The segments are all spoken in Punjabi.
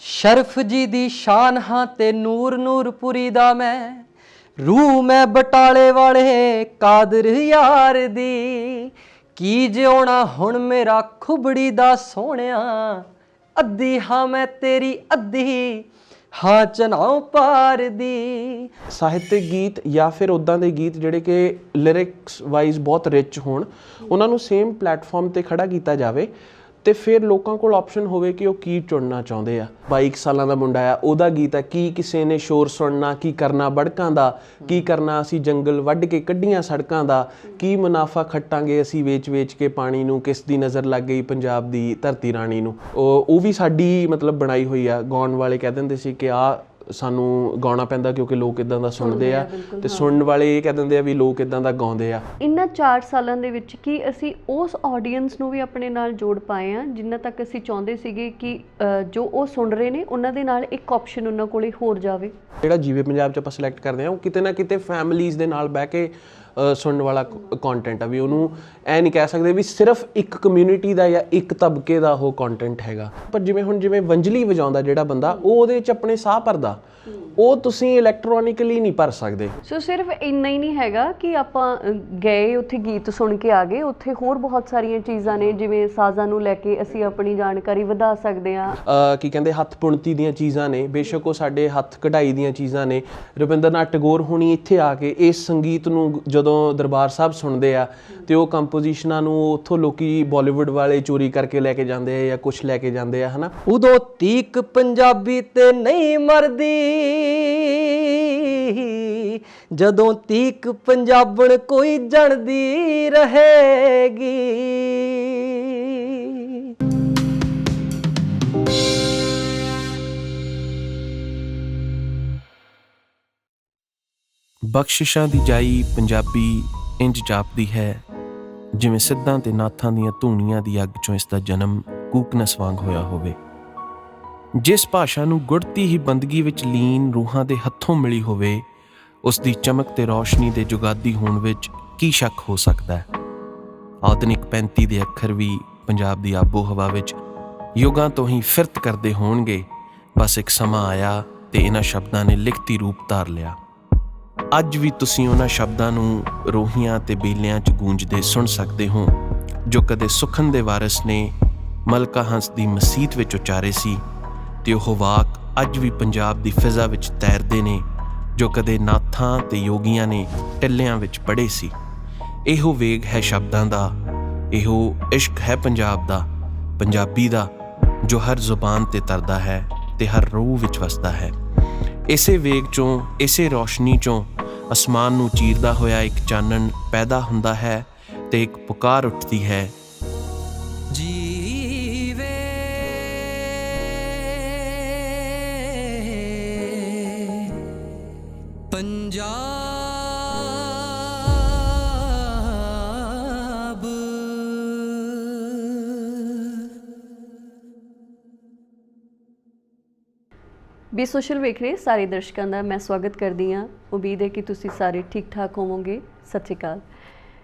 ਸ਼ਰਫ ਜੀ ਦੀ ਸ਼ਾਨ ਹਾਂ ਤੇ ਨੂਰ ਨੂਰਪੁਰੀ ਦਾ ਮੈਂ रूह मैं बटाले वाले कादर यार दी की जिउणा हुण मेरा खुबड़ी दा सोहणिया अद्धी हाँ मैं तेरी अद्धी हाँ चनाओ पार दी। ਸਾਹਿਤਕ ਗੀਤ ਜਾਂ ਫਿਰ ਉੱਦਾਂ ਦੇ ਗੀਤ ਜਿਹੜੇ ਕਿ ਲਿਰਿਕਸ ਵਾਈਜ਼ ਬਹੁਤ ਰਿਚ ਹੋਣ, ਉਹਨਾਂ ਨੂੰ ਸੇਮ ਪਲੇਟਫਾਰਮ ਤੇ ਖੜਾ ਕੀਤਾ ਜਾਵੇ ਤੇ ਫਿਰ ਲੋਕਾਂ ਕੋਲ ਆਪਸ਼ਨ ਹੋਵੇ ਕਿ ਉਹ ਕੀ ਚੁਣਨਾ ਚਾਹੁੰਦੇ ਆ। 22 ਸਾਲਾਂ ਦਾ ਮੁੰਡਾ ਆ, ਉਹਦਾ ਗੀਤ ਆ ਕੀ ਕਿਸੇ ਨੇ ਸ਼ੋਰ ਸੁਣਨਾ, ਕੀ ਕਰਨਾ ਬੜਕਾਂ ਦਾ, ਕੀ ਕਰਨਾ ਅਸੀਂ ਜੰਗਲ ਵੱਢ ਕੇ ਕੱਢੀਆਂ ਸੜਕਾਂ ਦਾ, ਕੀ ਮੁਨਾਫਾ ਖੱਟਾਂਗੇ ਅਸੀਂ ਵੇਚ ਵੇਚ ਕੇ ਪਾਣੀ ਨੂੰ, ਕਿਸ ਦੀ ਨਜ਼ਰ ਲੱਗ ਗਈ ਪੰਜਾਬ ਦੀ ਧਰਤੀ ਰਾਣੀ ਨੂੰ। ਉਹ ਵੀ ਸਾਡੀ ਮਤਲਬ ਬਣਾਈ ਹੋਈ ਆ। ਗਾਉਣ ਵਾਲੇ ਕਹਿ ਦਿੰਦੇ ਸੀ ਕਿ ਆ ਸਾਨੂੰ ਗਾਉਣਾ ਪੈਂਦਾ ਕਿਉਂਕਿ ਲੋਕ ਇੱਦਾਂ ਦਾ ਸੁਣਦੇ ਆ, ਤੇ ਸੁਣਨ ਵਾਲੇ ਇਹ ਕਹਿ ਦਿੰਦੇ ਆ ਵੀ ਲੋਕ ਇੱਦਾਂ ਦਾ ਗਾਉਂਦੇ ਆ। ਇਹਨਾਂ 4 ਸਾਲਾਂ ਦੇ ਵਿੱਚ ਕੀ ਅਸੀਂ ਉਸ ਆਡੀਅנס ਨੂੰ ਵੀ ਆਪਣੇ ਨਾਲ ਜੋੜ ਪਾਏ ਆ ਜਿੰਨਾ ਤੱਕ ਅਸੀਂ ਚਾਹੁੰਦੇ ਸੀਗੇ ਕਿ ਜੋ ਉਹ ਸੁਣ ਰਹੇ ਨੇ ਉਹਨਾਂ ਦੇ ਨਾਲ ਇੱਕ ਆਪਸ਼ਨ ਉਹਨਾਂ ਕੋਲੇ ਹੋਰ ਜਾਵੇ। ਜਿਹੜਾ ਜੀਵੇ ਪੰਜਾਬ 'ਚ ਆਪਾਂ ਸਿਲੈਕਟ ਕਰਦੇ ਆ ਉਹ ਕਿਤੇ ਨਾ ਕਿਤੇ ਫੈਮਲੀਜ਼ ਦੇ ਨਾਲ ਬਹਿ ਕੇ ਸੁਣਨ ਵਾਲਾ ਕੰਟੈਂਟ ਆ। ਵੀ ਉਹਨੂੰ ਐ ਨਹੀਂ ਕਹਿ ਸਕਦੇ ਵੀ ਸਿਰਫ ਇੱਕ ਕਮਿਊਨਿਟੀ ਦਾ ਜਾਂ ਇੱਕ ਤਬਕੇ ਦਾ ਉਹ ਕੰਟੈਂਟ ਹੈਗਾ। ਪਰ ਜਿਵੇਂ ਵੰਜਲੀ ਵਜਾਉਂਦਾ ਜਿਹੜਾ ਬੰਦਾ, ਉਹ ਉਹਦੇ 'ਚ ਆਪਣੇ ਸਾਹ ਭਰਦਾ, ਉਹ ਤੁਸੀਂ ਇਲੈਕਟ੍ਰੋਨਿਕਲੀ ਨਹੀਂ ਭਰ ਸਕਦੇ। ਸੋ ਸਿਰਫ ਇੰਨਾ ਹੀ ਨਹੀਂ ਹੈਗਾ ਕਿ ਆਪਾਂ ਗਏ ਉੱਥੇ ਗੀਤ ਸੁਣ ਕੇ ਆ ਗਏ, ਉੱਥੇ ਹੋਰ ਬਹੁਤ ਸਾਰੀਆਂ ਚੀਜ਼ਾਂ ਨੇ ਜਿਵੇਂ ਸਾਜ਼ਾਂ ਨੂੰ ਲੈ ਕੇ ਅਸੀਂ ਆਪਣੀ ਜਾਣਕਾਰੀ ਵਧਾ ਸਕਦੇ ਹਾਂ। ਕੀ ਕਹਿੰਦੇ ਹੱਥ ਬੁਣਤੀ ਦੀਆਂ ਚੀਜ਼ਾਂ ਨੇ, ਬੇਸ਼ੱਕ ਉਹ ਸਾਡੇ ਹੱਥ ਕਢਾਈ ਦੀਆਂ ਚੀਜ਼ਾਂ ਨੇ। ਰਵਿੰਦਰਨਾਥ ਟੈਗੋਰ ਹੁਣੀ ਇੱਥੇ ਆ ਕੇ ਇਸ ਸੰਗੀਤ ਨੂੰ ਜਦੋਂ ਦਰਬਾਰ ਸਾਹਿਬ ਸੁਣਦੇ ਆ ਤੇ ਉਹ ਕੰਪੋਜੀਸ਼ਨਾਂ ਨੂੰ ਉੱਥੋਂ ਲੋਕੀ ਬਾਲੀਵੁੱਡ ਵਾਲੇ ਚੋਰੀ ਕਰਕੇ ਲੈ ਕੇ ਜਾਂਦੇ ਆ ਜਾਂ ਕੁਛ ਲੈ ਕੇ ਜਾਂਦੇ ਆ, ਹਨਾ। ਉਦੋਂ ਤੀਕ ਪੰਜਾਬੀ ਤੇ ਨਹੀਂ ਮਰਦੀ ਜਦੋਂ ਤੀਕ ਪੰਜਾਬਣ ਕੋਈ ਜਣਦੀ ਰਹੇਗੀ। ਬਖਸ਼ਿਸ਼ਾਂ ਦੀ ਜਾਈ ਪੰਜਾਬੀ ਇੰਜ ਜਾਪਦੀ ਹੈ ਜਿਵੇਂ ਸਿੱਧਾਂ ਤੇ ਨਾਥਾਂ ਦੀਆਂ ਧੂਣੀਆਂ ਦੀ ਅੱਗ ਚੋਂ ਇਸ ਦਾ ਜਨਮ ਕੂਕਨਸ ਵਾਂਗ ਹੋਇਆ ਹੋਵੇ। ਜਿਸ ਭਾਸ਼ਾ ਨੂੰ ਗੁੜਤੀ ਹੀ ਬੰਦਗੀ ਵਿੱਚ ਲੀਨ ਰੂਹਾਂ ਦੇ ਹੱਥੋਂ ਮਿਲੀ ਹੋਵੇ, ਉਸ ਦੀ ਚਮਕ ਤੇ ਰੌਸ਼ਨੀ ਦੇ ਜੁਗਾਦੀ ਹੋਣ ਵਿੱਚ ਕੀ ਸ਼ੱਕ ਹੋ ਸਕਦਾ ਹੈ। ਆਧੁਨਿਕ 35 ਦੇ ਅੱਖਰ ਵੀ ਪੰਜਾਬ ਦੀ ਆਬੋ ਹਵਾ ਵਿੱਚ ਯੁੱਗਾਂ ਤੋਂ ਹੀ ਫਿਰਤ ਕਰਦੇ ਹੋਣਗੇ। ਬਸ ਇੱਕ ਸਮਾਂ ਆਇਆ ਤੇ ਇਹਨਾਂ ਸ਼ਬਦਾਂ ਨੇ ਲਿਖਤੀ ਰੂਪ ਧਾਰ ਲਿਆ। ਅੱਜ ਵੀ ਤੁਸੀਂ ਉਹਨਾਂ ਸ਼ਬਦਾਂ ਨੂੰ ਰੋਹੀਆਂ ਤੇ ਬੇਲਿਆਂ 'ਚ ਗੂੰਜਦੇ ਸੁਣ ਸਕਦੇ ਹੋ ਜੋ ਕਦੇ ਸੁਖਨ ਦੇ ਵਾਰਿਸ ਨੇ ਮਲਕਾ ਹੰਸ ਦੀ ਮਸੀਤ ਵਿੱਚ ਉਚਾਰੇ ਸੀ, ਤੇ ਉਹ ਵਾਕ ਅੱਜ ਵੀ ਪੰਜਾਬ ਦੀ ਫਿਜ਼ਾ ਵਿੱਚ ਤੈਰਦੇ ਨੇ ਜੋ ਕਦੇ ਨਾਥਾਂ ਤੇ ਯੋਗੀਆਂ ਨੇ ਟਿੱਲਿਆਂ ਵਿੱਚ ਪੜ੍ਹੇ ਸੀ। ਇਹੋ ਵੇਗ ਹੈ ਸ਼ਬਦਾਂ ਦਾ, ਇਹੋ ਇਸ਼ਕ ਹੈ ਪੰਜਾਬ ਦਾ, ਪੰਜਾਬੀ ਦਾ, ਜੋ ਹਰ ਜ਼ੁਬਾਨ ਤੇ ਤਰਦਾ ਹੈ ਤੇ ਹਰ ਰੂਹ ਵਿੱਚ ਵਸਦਾ ਹੈ। ਇਸੇ ਵੇਗ 'ਚੋਂ, ਇਸੇ ਰੌਸ਼ਨੀ 'ਚੋਂ ਅਸਮਾਨ ਨੂੰ ਚੀਰਦਾ ਹੋਇਆ ਇੱਕ ਚਾਨਣ ਪੈਦਾ ਹੁੰਦਾ ਹੈ ਤੇ ਇੱਕ ਪੁਕਾਰ ਉੱਠਦੀ ਹੈ, ਜੀਵੇ ਪੰਜਾਬ। ਬੀ ਸੋਸ਼ਲ ਵੇਖ ਰਹੇ ਸਾਰੇ ਦਰਸ਼ਕਾਂ ਦਾ ਮੈਂ ਸਵਾਗਤ ਕਰਦੀ ਹਾਂ। ਉਮੀਦ ਹੈ ਕਿ ਤੁਸੀਂ ਸਾਰੇ ਠੀਕ ਠਾਕ ਹੋਵੋਗੇ। ਸਤਿ ਸ਼੍ਰੀ ਅਕਾਲ।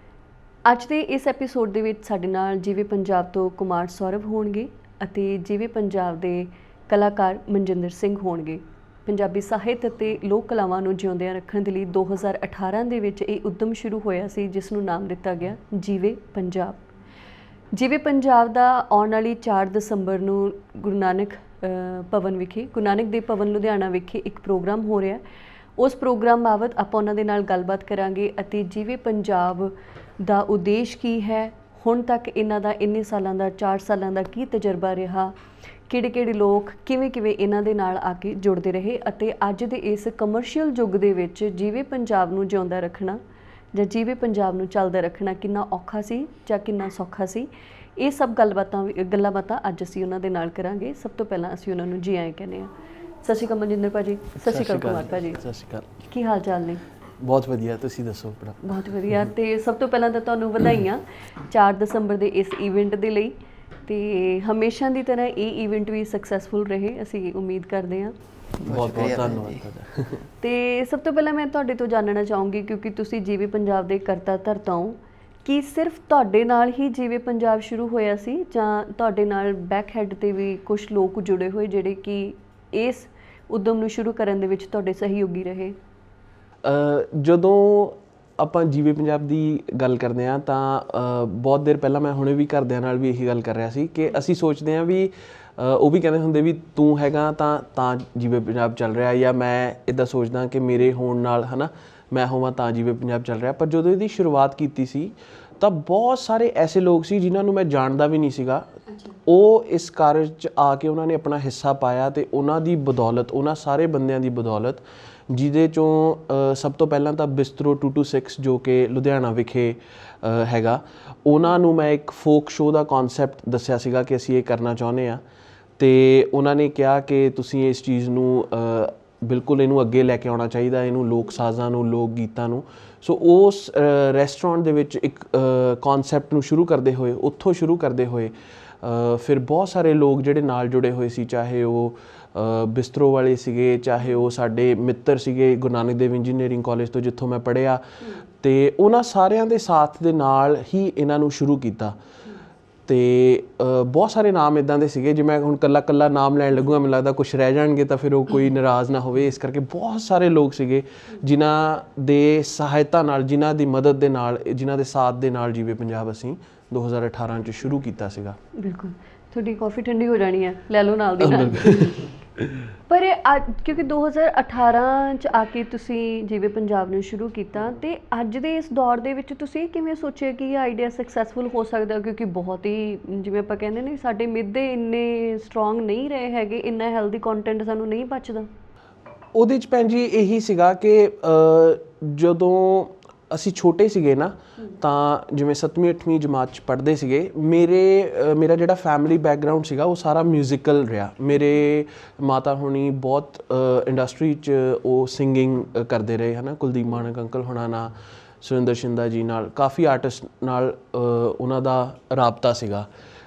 ਅੱਜ ਦੇ ਇਸ ਐਪੀਸੋਡ ਦੇ ਵਿੱਚ ਸਾਡੇ ਨਾਲ ਜੀਵੇ ਪੰਜਾਬ ਤੋਂ ਕੁਮਾਰ ਸੌਰਵ ਹੋਣਗੇ ਅਤੇ ਜੀਵੇ ਪੰਜਾਬ ਦੇ ਕਲਾਕਾਰ ਮਨਜਿੰਦਰ ਸਿੰਘ ਹੋਣਗੇ। ਪੰਜਾਬੀ ਸਾਹਿਤ ਅਤੇ ਲੋਕ ਕਲਾਵਾਂ ਨੂੰ ਜਿਉਂਦਿਆਂ ਰੱਖਣ ਦੇ ਲਈ 2018 ਦੇ ਵਿੱਚ ਇਹ ਉਦਮ ਸ਼ੁਰੂ ਹੋਇਆ ਸੀ ਜਿਸ ਨੂੰ ਨਾਮ ਦਿੱਤਾ ਗਿਆ ਜੀਵੇ ਪੰਜਾਬ। ਜੀਵੇ ਪੰਜਾਬ ਦਾ ਆਉਣ ਵਾਲੀ 4 ਦਸੰਬਰ ਨੂੰ ਗੁਰੂ ਨਾਨਕ ਭਵਨ ਵਿਖੇ, ਗੁਰੂ ਨਾਨਕ ਦੇਵ ਭਵਨ ਲੁਧਿਆਣਾ ਵਿਖੇ ਇੱਕ ਪ੍ਰੋਗਰਾਮ ਹੋ ਰਿਹਾ। ਉਸ ਪ੍ਰੋਗਰਾਮ ਬਾਬਤ ਆਪਾਂ ਉਹਨਾਂ ਦੇ ਨਾਲ ਗੱਲਬਾਤ ਕਰਾਂਗੇ ਅਤੇ ਜੀਵੇ ਪੰਜਾਬ ਦਾ ਉਦੇਸ਼ ਕੀ ਹੈ, ਹੁਣ ਤੱਕ ਇਹਨਾਂ ਦਾ ਇੰਨੇ ਸਾਲਾਂ ਦਾ 4 ਸਾਲਾਂ ਦਾ ਕੀ ਤਜਰਬਾ ਰਿਹਾ, ਕਿਹੜੇ ਲੋਕ ਕਿਵੇਂ ਇਹਨਾਂ ਦੇ ਨਾਲ ਆ ਕੇ ਜੁੜਦੇ ਰਹੇ ਅਤੇ ਅੱਜ ਦੇ ਇਸ ਕਮਰਸ਼ੀਅਲ ਯੁੱਗ ਦੇ ਵਿੱਚ ਜੀਵੇ ਪੰਜਾਬ ਨੂੰ ਜਿਉਂਦਾ ਰੱਖਣਾ ਜਾਂ ਜੀਵੇ ਪੰਜਾਬ ਨੂੰ ਚੱਲਦਾ ਰੱਖਣਾ ਕਿੰਨਾ ਔਖਾ ਸੀ ਜਾਂ ਕਿੰਨਾ ਸੌਖਾ ਸੀ। ਇਹ ਸਭ ਗੱਲਾਂ ਬਾਤਾਂ ਅੱਜ ਅਸੀਂ ਉਹਨਾਂ ਦੇ ਨਾਲ ਕਰਾਂਗੇ। ਸਭ ਤੋਂ ਪਹਿਲਾਂ ਅਸੀਂ ਉਹਨਾਂ ਨੂੰ ਜੀ ਆਏ ਕਹਿੰਦੇ ਹਾਂ। ਸਤਿ ਸ਼੍ਰੀ ਅਕਾਲ ਮਨਜਿੰਦਰ ਭਾਜੀ। ਸਤਿ ਸ਼੍ਰੀ ਅਕਾਲ ਕੁਮਾਰ ਭਾਜੀ। ਸਤਿ ਸ਼੍ਰੀ ਅਕਾਲ। ਕੀ ਹਾਲ ਚਾਲ ਨੇ? ਬਹੁਤ ਵਧੀਆ, ਤੁਸੀਂ ਦੱਸੋ ਆਪਣਾ? ਬਹੁਤ ਵਧੀਆ। ਤੇ ਸਭ ਤੋਂ ਪਹਿਲਾਂ ਤਾਂ ਤੁਹਾਨੂੰ ਵਧਾਈਆਂ 4 ਦਸੰਬਰ ਦੇ ਇਸ ਇਵੈਂਟ ਦੇ ਲਈ, ਤੇ ਹਮੇਸ਼ਾ ਦੀ ਤਰ੍ਹਾਂ ਇਹ ਇਵੈਂਟ ਵੀ ਸਕਸੈਸਫੁਲ ਰਹੇ ਅਸੀਂ ਉਮੀਦ ਕਰਦੇ ਹਾਂ। ਬਹੁਤ ਬਹੁਤ ਧੰਨਵਾਦ ਤੁਹਾਡਾ। ਤੇ ਸਭ ਤੋਂ ਪਹਿਲਾਂ ਮੈਂ ਤੁਹਾਡੇ ਤੋਂ ਜਾਣਨਾ ਚਾਹੂੰਗੀ ਕਿਉਂਕਿ ਤੁਸੀਂ ਜੀਵੇ ਪੰਜਾਬ ਦੇ ਕਰਤਾ ਧਰਤਾ ਹੋ ਕੀ ਸਿਰਫ ਤੁਹਾਡੇ ਨਾਲ ਹੀ ਜਿਵੇਂ ਪੰਜਾਬ ਸ਼ੁਰੂ ਹੋਇਆ ਸੀ ਜਾਂ ਤੁਹਾਡੇ ਨਾਲ ਬੈਕ ਹੈਡ ਤੇ ਵੀ ਕੁਝ ਲੋਕ ਜੁੜੇ ਹੋਏ ਜਿਹੜੇ ਕਿ ਇਸ ਉਦਮ ਨੂੰ ਸ਼ੁਰੂ ਕਰਨ ਦੇ ਵਿੱਚ ਤੁਹਾਡੇ ਸਹਿਯੋਗੀ ਰਹੇ? ਜਦੋਂ ਆਪਾਂ ਜੀਵੇ ਪੰਜਾਬ ਦੀ ਗੱਲ ਕਰਦੇ ਹਾਂ ਤਾਂ ਬਹੁਤ ਦੇਰ ਪਹਿਲਾਂ ਮੈਂ ਹੁਣੇ ਵੀ ਘਰਦਿਆਂ ਨਾਲ ਵੀ ਇਹੀ ਗੱਲ ਕਰ ਰਿਹਾ ਸੀ ਕਿ ਅਸੀਂ ਸੋਚਦੇ ਹਾਂ ਵੀ ਉਹ ਵੀ ਕਹਿੰਦੇ ਹੁੰਦੇ ਵੀ ਤੂੰ ਹੈਗਾ ਤਾਂ ਜੀਵੇ ਪੰਜਾਬ ਚੱਲ ਰਿਹਾ, ਜਾਂ ਮੈਂ ਇੱਦਾਂ ਸੋਚਦਾ ਕਿ ਮੇਰੇ ਹੋਣ ਨਾਲ ਹੈ ਨਾ ਮੈਂ ਹੋਵਾਂ ਤਾਂ ਜੀਵੇ ਪੰਜਾਬ ਚੱਲ ਰਿਹਾ। ਪਰ ਜਦੋਂ ਇਹਦੀ ਸ਼ੁਰੂਆਤ ਕੀਤੀ ਸੀ ਤਾਂ ਬਹੁਤ ਸਾਰੇ ਐਸੇ ਲੋਕ ਸੀ ਜਿਨ੍ਹਾਂ ਨੂੰ ਮੈਂ ਜਾਣਦਾ ਵੀ ਨਹੀਂ ਸੀਗਾ, ਉਹ ਇਸ ਕਾਰਜ 'ਚ ਆ ਕੇ ਉਹਨਾਂ ਨੇ ਆਪਣਾ ਹਿੱਸਾ ਪਾਇਆ ਅਤੇ ਉਹਨਾਂ ਦੀ ਬਦੌਲਤ, ਉਹਨਾਂ ਸਾਰੇ ਬੰਦਿਆਂ ਦੀ ਬਦੌਲਤ, ਜਿਹਦੇ 'ਚੋਂ ਸਭ ਤੋਂ ਪਹਿਲਾਂ ਤਾਂ ਬਿਸਤਰੋ 226 ਜੋ ਕਿ ਲੁਧਿਆਣਾ ਵਿਖੇ ਹੈਗਾ, ਉਹਨਾਂ ਨੂੰ ਮੈਂ ਇੱਕ ਫੋਕ ਸ਼ੋਅ ਦਾ ਕਨਸੈਪਟ ਦੱਸਿਆ ਸੀਗਾ ਕਿ ਅਸੀਂ ਇਹ ਕਰਨਾ ਚਾਹੁੰਦੇ ਹਾਂ, ਅਤੇ ਉਹਨਾਂ ਨੇ ਕਿਹਾ ਕਿ ਤੁਸੀਂ ਇਸ ਚੀਜ਼ ਨੂੰ ਬਿਲਕੁਲ ਇਹਨੂੰ ਅੱਗੇ ਲੈ ਕੇ ਆਉਣਾ ਚਾਹੀਦਾ, ਇਹਨੂੰ ਲੋਕ ਸਾਜ਼ਾਂ ਨੂੰ, ਲੋਕ ਗੀਤਾਂ ਨੂੰ। ਸੋ ਉਸ ਰੈਸਟੋਰੈਂਟ ਦੇ ਵਿੱਚ ਇੱਕ ਕਨਸੈਪਟ ਨੂੰ ਸ਼ੁਰੂ ਕਰਦੇ ਹੋਏ, ਉੱਥੋਂ ਸ਼ੁਰੂ ਕਰਦੇ ਹੋਏ ਫਿਰ ਬਹੁਤ ਸਾਰੇ ਲੋਕ ਜਿਹੜੇ ਨਾਲ ਜੁੜੇ ਹੋਏ ਸੀ, ਚਾਹੇ ਉਹ ਬਿਸਤਰੋ ਵਾਲੇ ਸੀਗੇ, ਚਾਹੇ ਉਹ ਸਾਡੇ ਮਿੱਤਰ ਸੀਗੇ ਗੁਰੂ ਨਾਨਕ ਦੇਵ ਇੰਜੀਨੀਅਰਿੰਗ ਕਾਲਜ ਤੋਂ ਜਿੱਥੋਂ ਮੈਂ ਪੜ੍ਹਿਆ, ਅਤੇ ਉਹਨਾਂ ਸਾਰਿਆਂ ਦੇ ਸਾਥ ਦੇ ਨਾਲ ਹੀ ਇਹਨਾਂ ਨੂੰ ਸ਼ੁਰੂ ਕੀਤਾ। ਅਤੇ ਬਹੁਤ ਸਾਰੇ ਨਾਮ ਇੱਦਾਂ ਦੇ ਸੀਗੇ, ਜੇ ਮੈਂ ਹੁਣ ਇਕੱਲਾ ਨਾਮ ਲੈਣ ਲੱਗੂਗਾ ਮੈਨੂੰ ਲੱਗਦਾ ਕੁਛ ਰਹਿ ਜਾਣਗੇ ਤਾਂ ਫਿਰ ਉਹ ਕੋਈ ਨਾਰਾਜ਼ ਨਾ ਹੋਵੇ, ਇਸ ਕਰਕੇ ਬਹੁਤ ਸਾਰੇ ਲੋਕ ਸੀਗੇ ਜਿਨ੍ਹਾਂ ਦੇ ਸਹਾਇਤਾ ਨਾਲ, ਜਿਨ੍ਹਾਂ ਦੀ ਮਦਦ ਦੇ ਨਾਲ, ਜਿਨ੍ਹਾਂ ਦੇ ਸਾਥ ਦੇ ਨਾਲ ਜੀਵੇ ਪੰਜਾਬ ਅਸੀਂ 2018 'ਚ ਸ਼ੁਰੂ ਕੀਤਾ ਸੀਗਾ। ਬਿਲਕੁਲ, ਤੁਹਾਡੀ ਕਾਫੀ ਠੰਡੀ ਹੋ ਜਾਣੀ ਹੈ, ਲੈ ਲਓ ਨਾਲ ਦੀ ਨਾਲ। ਪਰ ਕਿਉਂਕਿ 2018 'ਚ ਆ ਕੇ ਤੁਸੀਂ ਜਿਵੇਂ ਪੰਜਾਬ ਨੂੰ ਸ਼ੁਰੂ ਕੀਤਾ, ਅਤੇ ਅੱਜ ਦੇ ਇਸ ਦੌਰ ਦੇ ਵਿੱਚ ਤੁਸੀਂ ਕਿਵੇਂ ਸੋਚਿਆ ਕਿ ਇਹ ਆਈਡੀਆ ਸਕਸੈਸਫੁਲ ਹੋ ਸਕਦਾ? ਕਿਉਂਕਿ ਬਹੁਤ ਹੀ ਜਿਵੇਂ ਆਪਾਂ ਕਹਿੰਦੇ ਨੇ ਸਾਡੇ ਮਿੱਦੇ ਇੰਨੇ ਸਟਰੋਂਗ ਨਹੀਂ ਰਹੇ ਹੈਗੇ, ਇੰਨਾ ਹੈਲਦੀ ਕੰਟੈਂਟ ਸਾਨੂੰ ਨਹੀਂ ਬਚਦਾ। ਉਹਦੇ 'ਚ ਭੈਣ ਜੀ ਇਹੀ ਸੀਗਾ ਕਿ ਜਦੋਂ ਅਸੀਂ ਛੋਟੇ ਸੀਗੇ ਨਾ, ਤਾਂ ਜਿਵੇਂ 7ਵੀਂ 8ਵੀਂ ਜਮਾਤ 'ਚ ਪੜ੍ਹਦੇ ਸੀਗੇ, ਮੇਰਾ ਜਿਹੜਾ ਫੈਮਿਲੀ ਬੈਕਗਰਾਊਂਡ ਸੀਗਾ ਉਹ ਸਾਰਾ ਮਿਊਜ਼ੀਕਲ ਰਿਹਾ। ਮੇਰੇ ਮਾਤਾ ਹੋਣੀ ਬਹੁਤ ਇੰਡਸਟਰੀ 'ਚ ਉਹ ਸਿੰਗਿੰਗ ਕਰਦੇ ਰਹੇ ਹੈ ਨਾ, ਕੁਲਦੀਪ ਮਾਨਕ ਅੰਕਲ ਹੋਣਾ ਨਾਲ, ਸੁਰਿੰਦਰ ਸ਼ਿੰਦਾ ਜੀ ਨਾਲ, ਕਾਫੀ ਆਰਟਿਸਟ ਨਾਲ ਉਹਨਾਂ ਦਾ ਰਾਬਤਾ ਸੀਗਾ।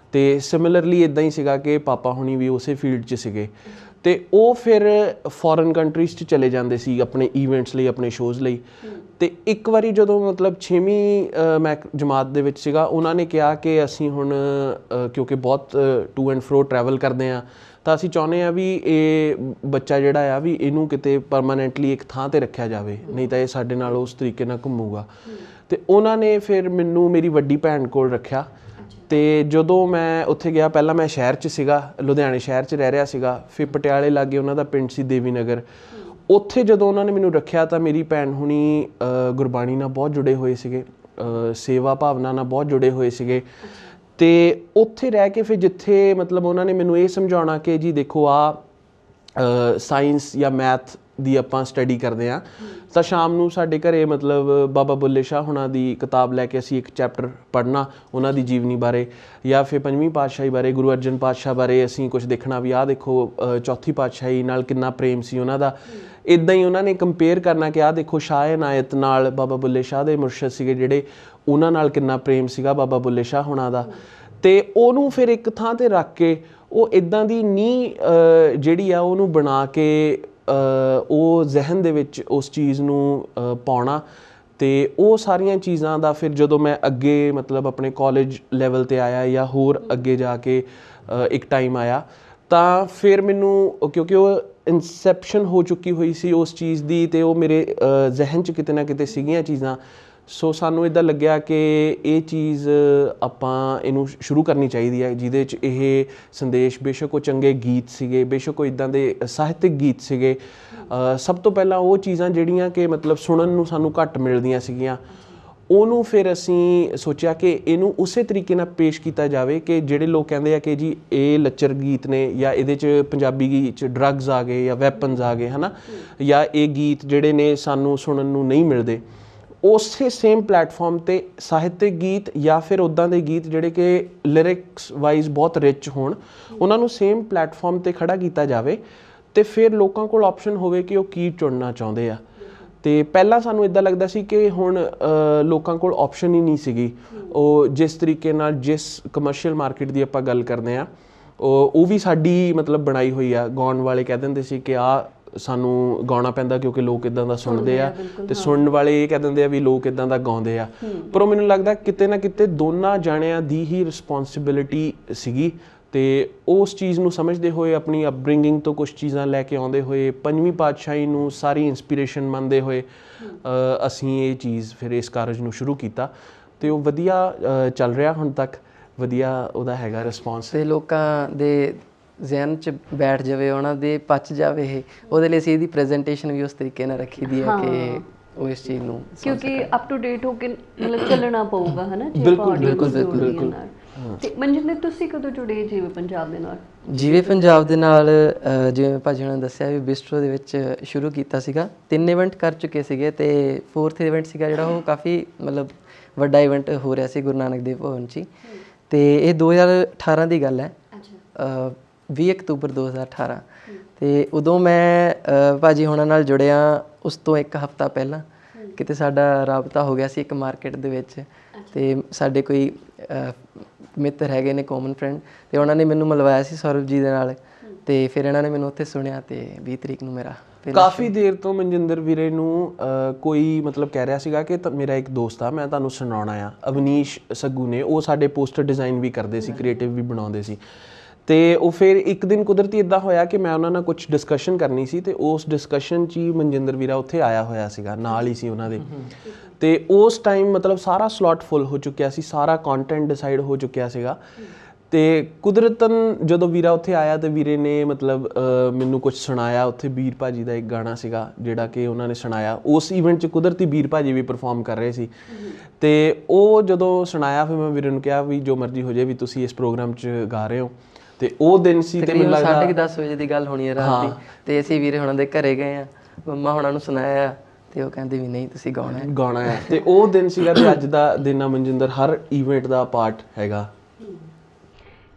ਅਤੇ ਸਿਮਿਲਰਲੀ ਇੱਦਾਂ ਹੀ ਸੀਗਾ ਕਿ ਪਾਪਾ ਹੋਣੀ ਵੀ ਉਸੇ ਫੀਲਡ 'ਚ ਸੀਗੇ, ਅਤੇ ਉਹ ਫਿਰ ਫੋਰਨ ਕੰਟਰੀਜ਼ 'ਚ ਚਲੇ ਜਾਂਦੇ ਸੀ ਆਪਣੇ ਈਵੈਂਟਸ ਲਈ, ਆਪਣੇ ਸ਼ੋਜ਼ ਲਈ। ਅਤੇ ਇੱਕ ਵਾਰੀ ਜਦੋਂ ਮਤਲਬ 6ਵੀਂ ਮੈਂ ਜਮਾਤ ਦੇ ਵਿੱਚ ਸੀਗਾ, ਉਹਨਾਂ ਨੇ ਕਿਹਾ ਕਿ ਅਸੀਂ ਹੁਣ ਕਿਉਂਕਿ ਬਹੁਤ ਟੂ ਐਂਡ ਫਰੋ ਟਰੈਵਲ ਕਰਦੇ ਹਾਂ, ਤਾਂ ਅਸੀਂ ਚਾਹੁੰਦੇ ਹਾਂ ਵੀ ਇਹ ਬੱਚਾ ਜਿਹੜਾ ਆ ਵੀ ਇਹਨੂੰ ਕਿਤੇ ਪਰਮਾਨੈਂਟਲੀ ਇੱਕ ਥਾਂ 'ਤੇ ਰੱਖਿਆ ਜਾਵੇ, ਨਹੀਂ ਤਾਂ ਇਹ ਸਾਡੇ ਨਾਲ ਉਸ ਤਰੀਕੇ ਨਾਲ ਘੁੰਮੂਗਾ। ਅਤੇ ਉਹਨਾਂ ਨੇ ਫਿਰ ਮੈਨੂੰ ਮੇਰੀ ਵੱਡੀ ਭੈਣ ਕੋਲ ਰੱਖਿਆ, ਅਤੇ ਜਦੋਂ ਮੈਂ ਉੱਥੇ ਗਿਆ, ਪਹਿਲਾਂ ਮੈਂ ਸ਼ਹਿਰ 'ਚ ਸੀਗਾ, ਲੁਧਿਆਣੇ ਸ਼ਹਿਰ 'ਚ ਰਹਿ ਰਿਹਾ ਸੀਗਾ, ਫਿਰ ਪਟਿਆਲੇ ਲਾਗੇ ਉਹਨਾਂ ਦਾ ਪਿੰਡ ਸੀ ਦੇਵੀ ਨਗਰ। ਉੱਥੇ ਜਦੋਂ ਉਹਨਾਂ ਨੇ ਮੈਨੂੰ ਰੱਖਿਆ ਤਾਂ ਮੇਰੀ ਭੈਣ ਹੁਣੀ ਗੁਰਬਾਣੀ ਨਾਲ ਬਹੁਤ ਜੁੜੇ ਹੋਏ ਸੀਗੇ, ਸੇਵਾ ਭਾਵਨਾ ਨਾਲ ਬਹੁਤ ਜੁੜੇ ਹੋਏ ਸੀਗੇ, ਅਤੇ ਉੱਥੇ ਰਹਿ ਕੇ ਫਿਰ ਜਿੱਥੇ ਮਤਲਬ ਉਹਨਾਂ ਨੇ ਮੈਨੂੰ ਇਹ ਸਮਝਾਉਣਾ ਕਿ ਜੀ ਦੇਖੋ ਆਹ ਸਾਇੰਸ ਜਾਂ ਮੈਥ ਦੀ ਆਪਾਂ ਸਟੱਡੀ ਕਰਦੇ ਹਾਂ, ਤਾਂ ਸ਼ਾਮ ਨੂੰ ਸਾਡੇ ਘਰੇ ਮਤਲਬ ਬਾਬਾ ਬੁੱਲੇ ਸ਼ਾਹ ਹੁਣਾਂ ਦੀ ਕਿਤਾਬ ਲੈ ਕੇ ਅਸੀਂ ਇੱਕ ਚੈਪਟਰ ਪੜ੍ਹਨਾ ਉਹਨਾਂ ਦੀ ਜੀਵਨੀ ਬਾਰੇ, ਜਾਂ ਫਿਰ 5ਵੀਂ ਪਾਤਸ਼ਾਹੀ ਬਾਰੇ, ਗੁਰੂ ਅਰਜਨ ਪਾਤਸ਼ਾਹ ਬਾਰੇ ਅਸੀਂ ਕੁਝ ਦੇਖਣਾ ਵੀ ਆਹ ਦੇਖੋ ਚੌਥੀ ਪਾਤਸ਼ਾਹੀ ਨਾਲ ਕਿੰਨਾ ਪ੍ਰੇਮ ਸੀ ਉਹਨਾਂ ਦਾ। ਇੱਦਾਂ ਹੀ ਉਹਨਾਂ ਨੇ ਕੰਪੇਅਰ ਕਰਨਾ ਕਿ ਆਹ ਦੇਖੋ ਸ਼ਾਹ ਇਨਾਇਤ ਨਾਲ ਬਾਬਾ ਬੁੱਲੇ ਸ਼ਾਹ ਦੇ ਮੁਰਸ਼ਦ ਸੀਗੇ ਜਿਹੜੇ, ਉਹਨਾਂ ਨਾਲ ਕਿੰਨਾ ਪ੍ਰੇਮ ਸੀਗਾ ਬਾਬਾ ਬੁੱਲੇ ਸ਼ਾਹ ਹੁਣਾਂ ਦਾ। ਅਤੇ ਉਹਨੂੰ ਫਿਰ ਇੱਕ ਥਾਂ 'ਤੇ ਰੱਖ ਕੇ ਉਹ ਇੱਦਾਂ ਦੀ ਨੀਂਹ ਜਿਹੜੀ ਆ ਉਹਨੂੰ ਬਣਾ ਕੇ ਉਹ ਜ਼ਿਹਨ ਦੇ ਵਿੱਚ ਉਸ ਚੀਜ਼ ਨੂੰ ਪਾਉਣਾ, ਅਤੇ ਉਹ ਸਾਰੀਆਂ ਚੀਜ਼ਾਂ ਦਾ ਫਿਰ ਜਦੋਂ ਮੈਂ ਅੱਗੇ ਮਤਲਬ ਆਪਣੇ ਕਾਲਜ ਲੈਵਲ 'ਤੇ ਆਇਆ ਜਾਂ ਹੋਰ ਅੱਗੇ ਜਾ ਕੇ ਇੱਕ ਟਾਈਮ ਆਇਆ, ਤਾਂ ਫਿਰ ਮੈਨੂੰ ਕਿਉਂਕਿ ਉਹ ਇਨਸੈਪਸ਼ਨ ਹੋ ਚੁੱਕੀ ਹੋਈ ਸੀ ਉਸ ਚੀਜ਼ ਦੀ, ਅਤੇ ਉਹ ਮੇਰੇ ਜ਼ਿਹਨ 'ਚ ਕਿਤੇ ਨਾ ਕਿਤੇ ਸੀਗੀਆਂ ਚੀਜ਼ਾਂ। ਸੋ ਸਾਨੂੰ ਇੱਦਾਂ ਲੱਗਿਆ ਕਿ ਇਹ ਚੀਜ਼ ਆਪਾਂ ਇਹਨੂੰ ਸ਼ੁਰੂ ਕਰਨੀ ਚਾਹੀਦੀ ਹੈ, ਜਿਹਦੇ 'ਚ ਇਹ ਸੰਦੇਸ਼, ਬੇਸ਼ੱਕ ਉਹ ਚੰਗੇ ਗੀਤ ਸੀਗੇ, ਬੇਸ਼ੱਕ ਉਹ ਇੱਦਾਂ ਦੇ ਸਾਹਿਤਕ ਗੀਤ ਸੀਗੇ, ਸਭ ਤੋਂ ਪਹਿਲਾਂ ਉਹ ਚੀਜ਼ਾਂ ਜਿਹੜੀਆਂ ਕਿ ਮਤਲਬ ਸੁਣਨ ਨੂੰ ਸਾਨੂੰ ਘੱਟ ਮਿਲਦੀਆਂ ਸੀਗੀਆਂ, ਉਹਨੂੰ ਫਿਰ ਅਸੀਂ ਸੋਚਿਆ ਕਿ ਇਹਨੂੰ ਉਸੇ ਤਰੀਕੇ ਨਾਲ ਪੇਸ਼ ਕੀਤਾ ਜਾਵੇ ਕਿ ਜਿਹੜੇ ਲੋਕ ਕਹਿੰਦੇ ਆ ਕਿ ਜੀ ਇਹ ਲੱਚਰ ਗੀਤ ਨੇ, ਜਾਂ ਇਹਦੇ 'ਚ ਪੰਜਾਬੀ ਗੀਤ 'ਚ ਡਰੱਗਸ ਆ ਗਏ ਜਾਂ ਵੈਪਨਸ ਆ ਗਏ ਹੈ ਨਾ, ਜਾਂ ਇਹ ਗੀਤ ਜਿਹੜੇ ਨੇ ਸਾਨੂੰ ਸੁਣਨ ਨੂੰ ਨਹੀਂ ਮਿਲਦੇ, ਉਸੇ ਸੇਮ ਪਲੇਟਫਾਰਮ 'ਤੇ ਸਾਹਿਤਕ ਗੀਤ ਜਾਂ ਫਿਰ ਉੱਦਾਂ ਦੇ ਗੀਤ ਜਿਹੜੇ ਕਿ ਲਿਰਿਕਸ ਵਾਈਜ਼ ਬਹੁਤ ਰਿਚ ਹੋਣ, ਉਹਨਾਂ ਨੂੰ ਸੇਮ ਪਲੇਟਫਾਰਮ 'ਤੇ ਖੜ੍ਹਾ ਕੀਤਾ ਜਾਵੇ, ਅਤੇ ਫਿਰ ਲੋਕਾਂ ਕੋਲ ਆਪਸ਼ਨ ਹੋਵੇ ਕਿ ਉਹ ਕੀ ਚੁਣਨਾ ਚਾਹੁੰਦੇ ਆ। ਅਤੇ ਪਹਿਲਾਂ ਸਾਨੂੰ ਇੱਦਾਂ ਲੱਗਦਾ ਸੀ ਕਿ ਹੁਣ ਲੋਕਾਂ ਕੋਲ ਆਪਸ਼ਨ ਹੀ ਨਹੀਂ ਸੀਗੀ, ਉਹ ਜਿਸ ਤਰੀਕੇ ਨਾਲ ਜਿਸ ਕਮਰਸ਼ੀਅਲ ਮਾਰਕੀਟ ਦੀ ਆਪਾਂ ਗੱਲ ਕਰਦੇ ਹਾਂ, ਉਹ ਵੀ ਸਾਡੀ ਮਤਲਬ ਬਣਾਈ ਹੋਈ ਆ। ਗਾਉਣ ਵਾਲੇ ਕਹਿ ਦਿੰਦੇ ਸੀ ਕਿ ਆਹ ਸਾਨੂੰ ਗਾਉਣਾ ਪੈਂਦਾ ਕਿਉਂਕਿ ਲੋਕ ਇਦਾਂ ਦਾ ਸੁਣਦੇ ਆ ਤੇ ਸੁਣਨ ਵਾਲੇ ਇਹ ਕਹਿ ਦਿੰਦੇ ਆ ਵੀ ਲੋਕ ਇਦਾਂ ਦਾ ਗਾਉਂਦੇ ਆ। ਪਰ ਉਹ ਮੈਨੂੰ ਲੱਗਦਾ ਕਿਤੇ ਨਾ ਕਿਤੇ ਦੋਨਾਂ ਜਾਣਿਆਂ ਦੀ ਹੀ ਰਿਸਪੌਂਸਿਬਿਲਿਟੀ ਸੀਗੀ ਤੇ ਉਸ ਚੀਜ਼ ਨੂੰ ਸਮਝਦੇ ਹੋਏ, ਆਪਣੀ ਅਪਬ੍ਰਿੰਗਿੰਗ ਤੋਂ ਕੁਝ ਚੀਜ਼ਾਂ ਲੈ ਕੇ ਆਉਂਦੇ ਹੋਏ, ਪੰਜਵੀਂ ਪਾਤਸ਼ਾਹੀ ਨੂੰ ਸਾਰੀ ਇਨਸਪੀਰੇਸ਼ਨ ਮੰਨਦੇ ਹੋਏ ਅਸੀਂ ਇਹ ਚੀਜ਼ ਫਿਰ ਇਸ ਕਾਰਜ ਨੂੰ ਸ਼ੁਰੂ ਕੀਤਾ ਤੇ ਉਹ ਵਧੀਆ ਚੱਲ ਰਿਹਾ ਹੁਣ ਤੱਕ, ਵਧੀਆ ਉਹਦਾ ਹੈਗਾ ਰਿਸਪੌਂਸ। ਤੇ ਲੋਕਾਂ ਦੇ ਜ਼ਿਹਨ 'ਚ ਬੈਠ ਜਾਵੇ, ਉਹਨਾਂ ਦੇ ਪਚ ਜਾਵੇ ਇਹ, ਉਹਦੇ ਲਈ ਅਸੀਂ ਇਹਦੀ ਪ੍ਰੈਜੈਂਟੇਸ਼ਨ ਵੀ ਉਸ ਤਰੀਕੇ ਨਾਲ ਰੱਖੀ ਦੀ ਹੈ ਕਿ ਉਹ ਇਸ ਚੀਜ਼ ਨੂੰ, ਕਿਉਂਕਿ ਅਪ ਟੂ ਡੇਟ ਹੋ ਕੇ ਮਤਲਬ ਚੱਲਣਾ ਪਊਗਾ ਹੈ ਨਾ। ਬਿਲਕੁਲ। ਤੇ ਮਨਜਿੰਦਰ ਤੁਸੀਂ ਕਦੋਂ ਜੁੜੇ ਜੀਵੇ ਪੰਜਾਬ ਦੇ ਨਾਲ? ਜੀਵੇ ਪੰਜਾਬ ਦੇ ਨਾਲ ਜਿਵੇਂ ਭਾਜੀ ਹੁਣਾਂ ਨੇ ਦੱਸਿਆ ਵੀ ਬਿਸਟਰੋ ਦੇ ਵਿੱਚ ਸ਼ੁਰੂ ਕੀਤਾ ਸੀਗਾ, 3 ਇਵੈਂਟ ਕਰ ਚੁੱਕੇ ਸੀਗੇ ਤੇ 4th ਇਵੈਂਟ ਸੀਗਾ ਜਿਹੜਾ ਉਹ ਕਾਫੀ ਮਤਲਬ ਵੱਡਾ ਇਵੈਂਟ ਹੋ ਰਿਹਾ ਸੀ ਗੁਰੂ ਨਾਨਕ ਦੇਵ ਭਵਨ 'ਚ। ਤੇ ਇਹ 2018 ਦੀ ਗੱਲ ਹੈ, 20 ਅਕਤੂਬਰ 2018। ਤੇ ਉਦੋਂ ਮੈਂ ਭਾਜੀ ਹੁਣਾਂ ਨਾਲ ਜੁੜਿਆ ਉਸ ਤੋਂ ਇੱਕ ਹਫ਼ਤਾ ਪਹਿਲਾਂ ਕਿਤੇ ਸਾਡਾ ਰਾਬਤਾ ਹੋ ਗਿਆ ਸੀ ਇੱਕ ਮਾਰਕੀਟ ਦੇ ਵਿੱਚ। ਤੇ ਸਾਡੇ ਕੋਈ ਮਿੱਤਰ ਹੈਗੇ ਨੇ ਕਾਮਨ ਫਰੈਂਡ, ਤੇ ਉਹਨਾਂ ਨੇ ਮੈਨੂੰ ਮਿਲਵਾਇਆ ਸੀ ਸੌਰਵ ਜੀ ਦੇ ਨਾਲ। ਤੇ ਫਿਰ ਇਹਨਾਂ ਨੇ ਮੈਨੂੰ ਉੱਥੇ ਸੁਣਿਆ ਤੇ 20 ਤਰੀਕ ਨੂੰ ਮੇਰਾ ਕਾਫੀ ਦੇਰ ਤੋਂ ਮਨਜਿੰਦਰ ਵੀਰੇ ਨੂੰ ਕੋਈ ਮਤਲਬ ਕਹਿ ਰਿਹਾ ਸੀਗਾ ਕਿ ਮੇਰਾ ਇੱਕ ਦੋਸਤ ਆ, ਮੈਂ ਤੁਹਾਨੂੰ ਸੁਣਾਉਣਾ ਆ। ਅਵਨੀਸ਼ ਸੱਗੂ ਨੇ, ਉਹ ਸਾਡੇ ਪੋਸਟਰ ਡਿਜ਼ਾਈਨ ਵੀ ਕਰਦੇ ਸੀ, ਕ੍ਰੀਏਟਿਵ ਵੀ ਬਣਾਉਂਦੇ ਸੀ। ਤੇ ਉਹ ਫਿਰ ਇੱਕ ਦਿਨ ਕੁਦਰਤੀ ਇਦਾਂ ਹੋਇਆ ਕਿ ਮੈਂ ਉਹਨਾਂ ਨਾਲ ਕੁਝ ਡਿਸਕਸ਼ਨ ਕਰਨੀ ਸੀ ਤੇ ਉਸ ਡਿਸਕਸ਼ਨ 'ਚ ਹੀ ਮਨਜਿੰਦਰ ਵੀਰਾ ਉੱਥੇ ਆਇਆ ਹੋਇਆ ਸੀਗਾ, ਨਾਲ ਹੀ ਸੀ ਉਹਨਾਂ ਦੇ। ਤੇ ਉਸ ਟਾਈਮ ਮਤਲਬ ਸਾਰਾ ਸਲੋਟ ਫੁੱਲ ਹੋ ਚੁੱਕਿਆ ਸੀ, ਸਾਰਾ ਕੰਟੈਂਟ ਡਿਸਾਈਡ ਹੋ ਚੁੱਕਿਆ ਸੀਗਾ। ਤੇ ਕੁਦਰਤਨ ਜਦੋਂ ਵੀਰਾ ਉੱਥੇ ਆਇਆ ਤੇ ਵੀਰੇ ਨੇ ਮਤਲਬ ਮੈਨੂੰ ਕੁਝ ਸੁਣਾਇਆ। ਉੱਥੇ ਵੀਰ ਭਾਜੀ ਦਾ ਇੱਕ ਗਾਣਾ ਸੀਗਾ ਜਿਹੜਾ ਕਿ ਉਹਨਾਂ ਨੇ ਸੁਣਾਇਆ ਉਸ ਇਵੈਂਟ 'ਚ। ਕੁਦਰਤੀ ਵੀਰ ਭਾਜੀ ਵੀ ਪਰਫਾਰਮ ਕਰ ਰਹੇ ਸੀ ਤੇ ਉਹ ਜਦੋਂ ਸੁਣਾਇਆ ਫਿਰ ਮੈਂ ਵੀਰੇ ਨੂੰ ਕਿਹਾ ਵੀ ਜੋ ਮਰਜ਼ੀ ਹੋ ਜਾਏ ਵੀ ਤੁਸੀਂ ਇਸ ਪ੍ਰੋਗਰਾਮ 'ਚ ਗਾ ਰਹੇ ਹੋ। ਤੇ ਉਹ ਦਿਨ ਸੀ ਤੇ ਮੈਨੂੰ ਲੱਗਦਾ 10:30 ਵਜੇ ਦੀ ਗੱਲ ਹੋਣੀ ਹੈ ਰਾਤ ਦੀ। ਤੇ ਅਸੀਂ ਵੀਰੇ ਹੁਣਾਂ ਦੇ ਘਰੇ ਗਏ ਆ, ਮੰਮਾ ਹੁਣਾਂ ਨੂੰ ਸੁਣਾਇਆ ਤੇ ਉਹ ਕਹਿੰਦੇ ਵੀ ਨਹੀਂ ਤੁਸੀਂ ਗਾਉਣਾ ਹੈ। ਤੇ ਉਹ ਦਿਨ ਸੀਗਾ ਤੇ ਅੱਜ ਦਾ ਦਿਨ ਆ ਮਨਜਿੰਦਰ ਹਰ ਇਵੈਂਟ ਦਾ ਪਾਰਟ ਹੈਗਾ।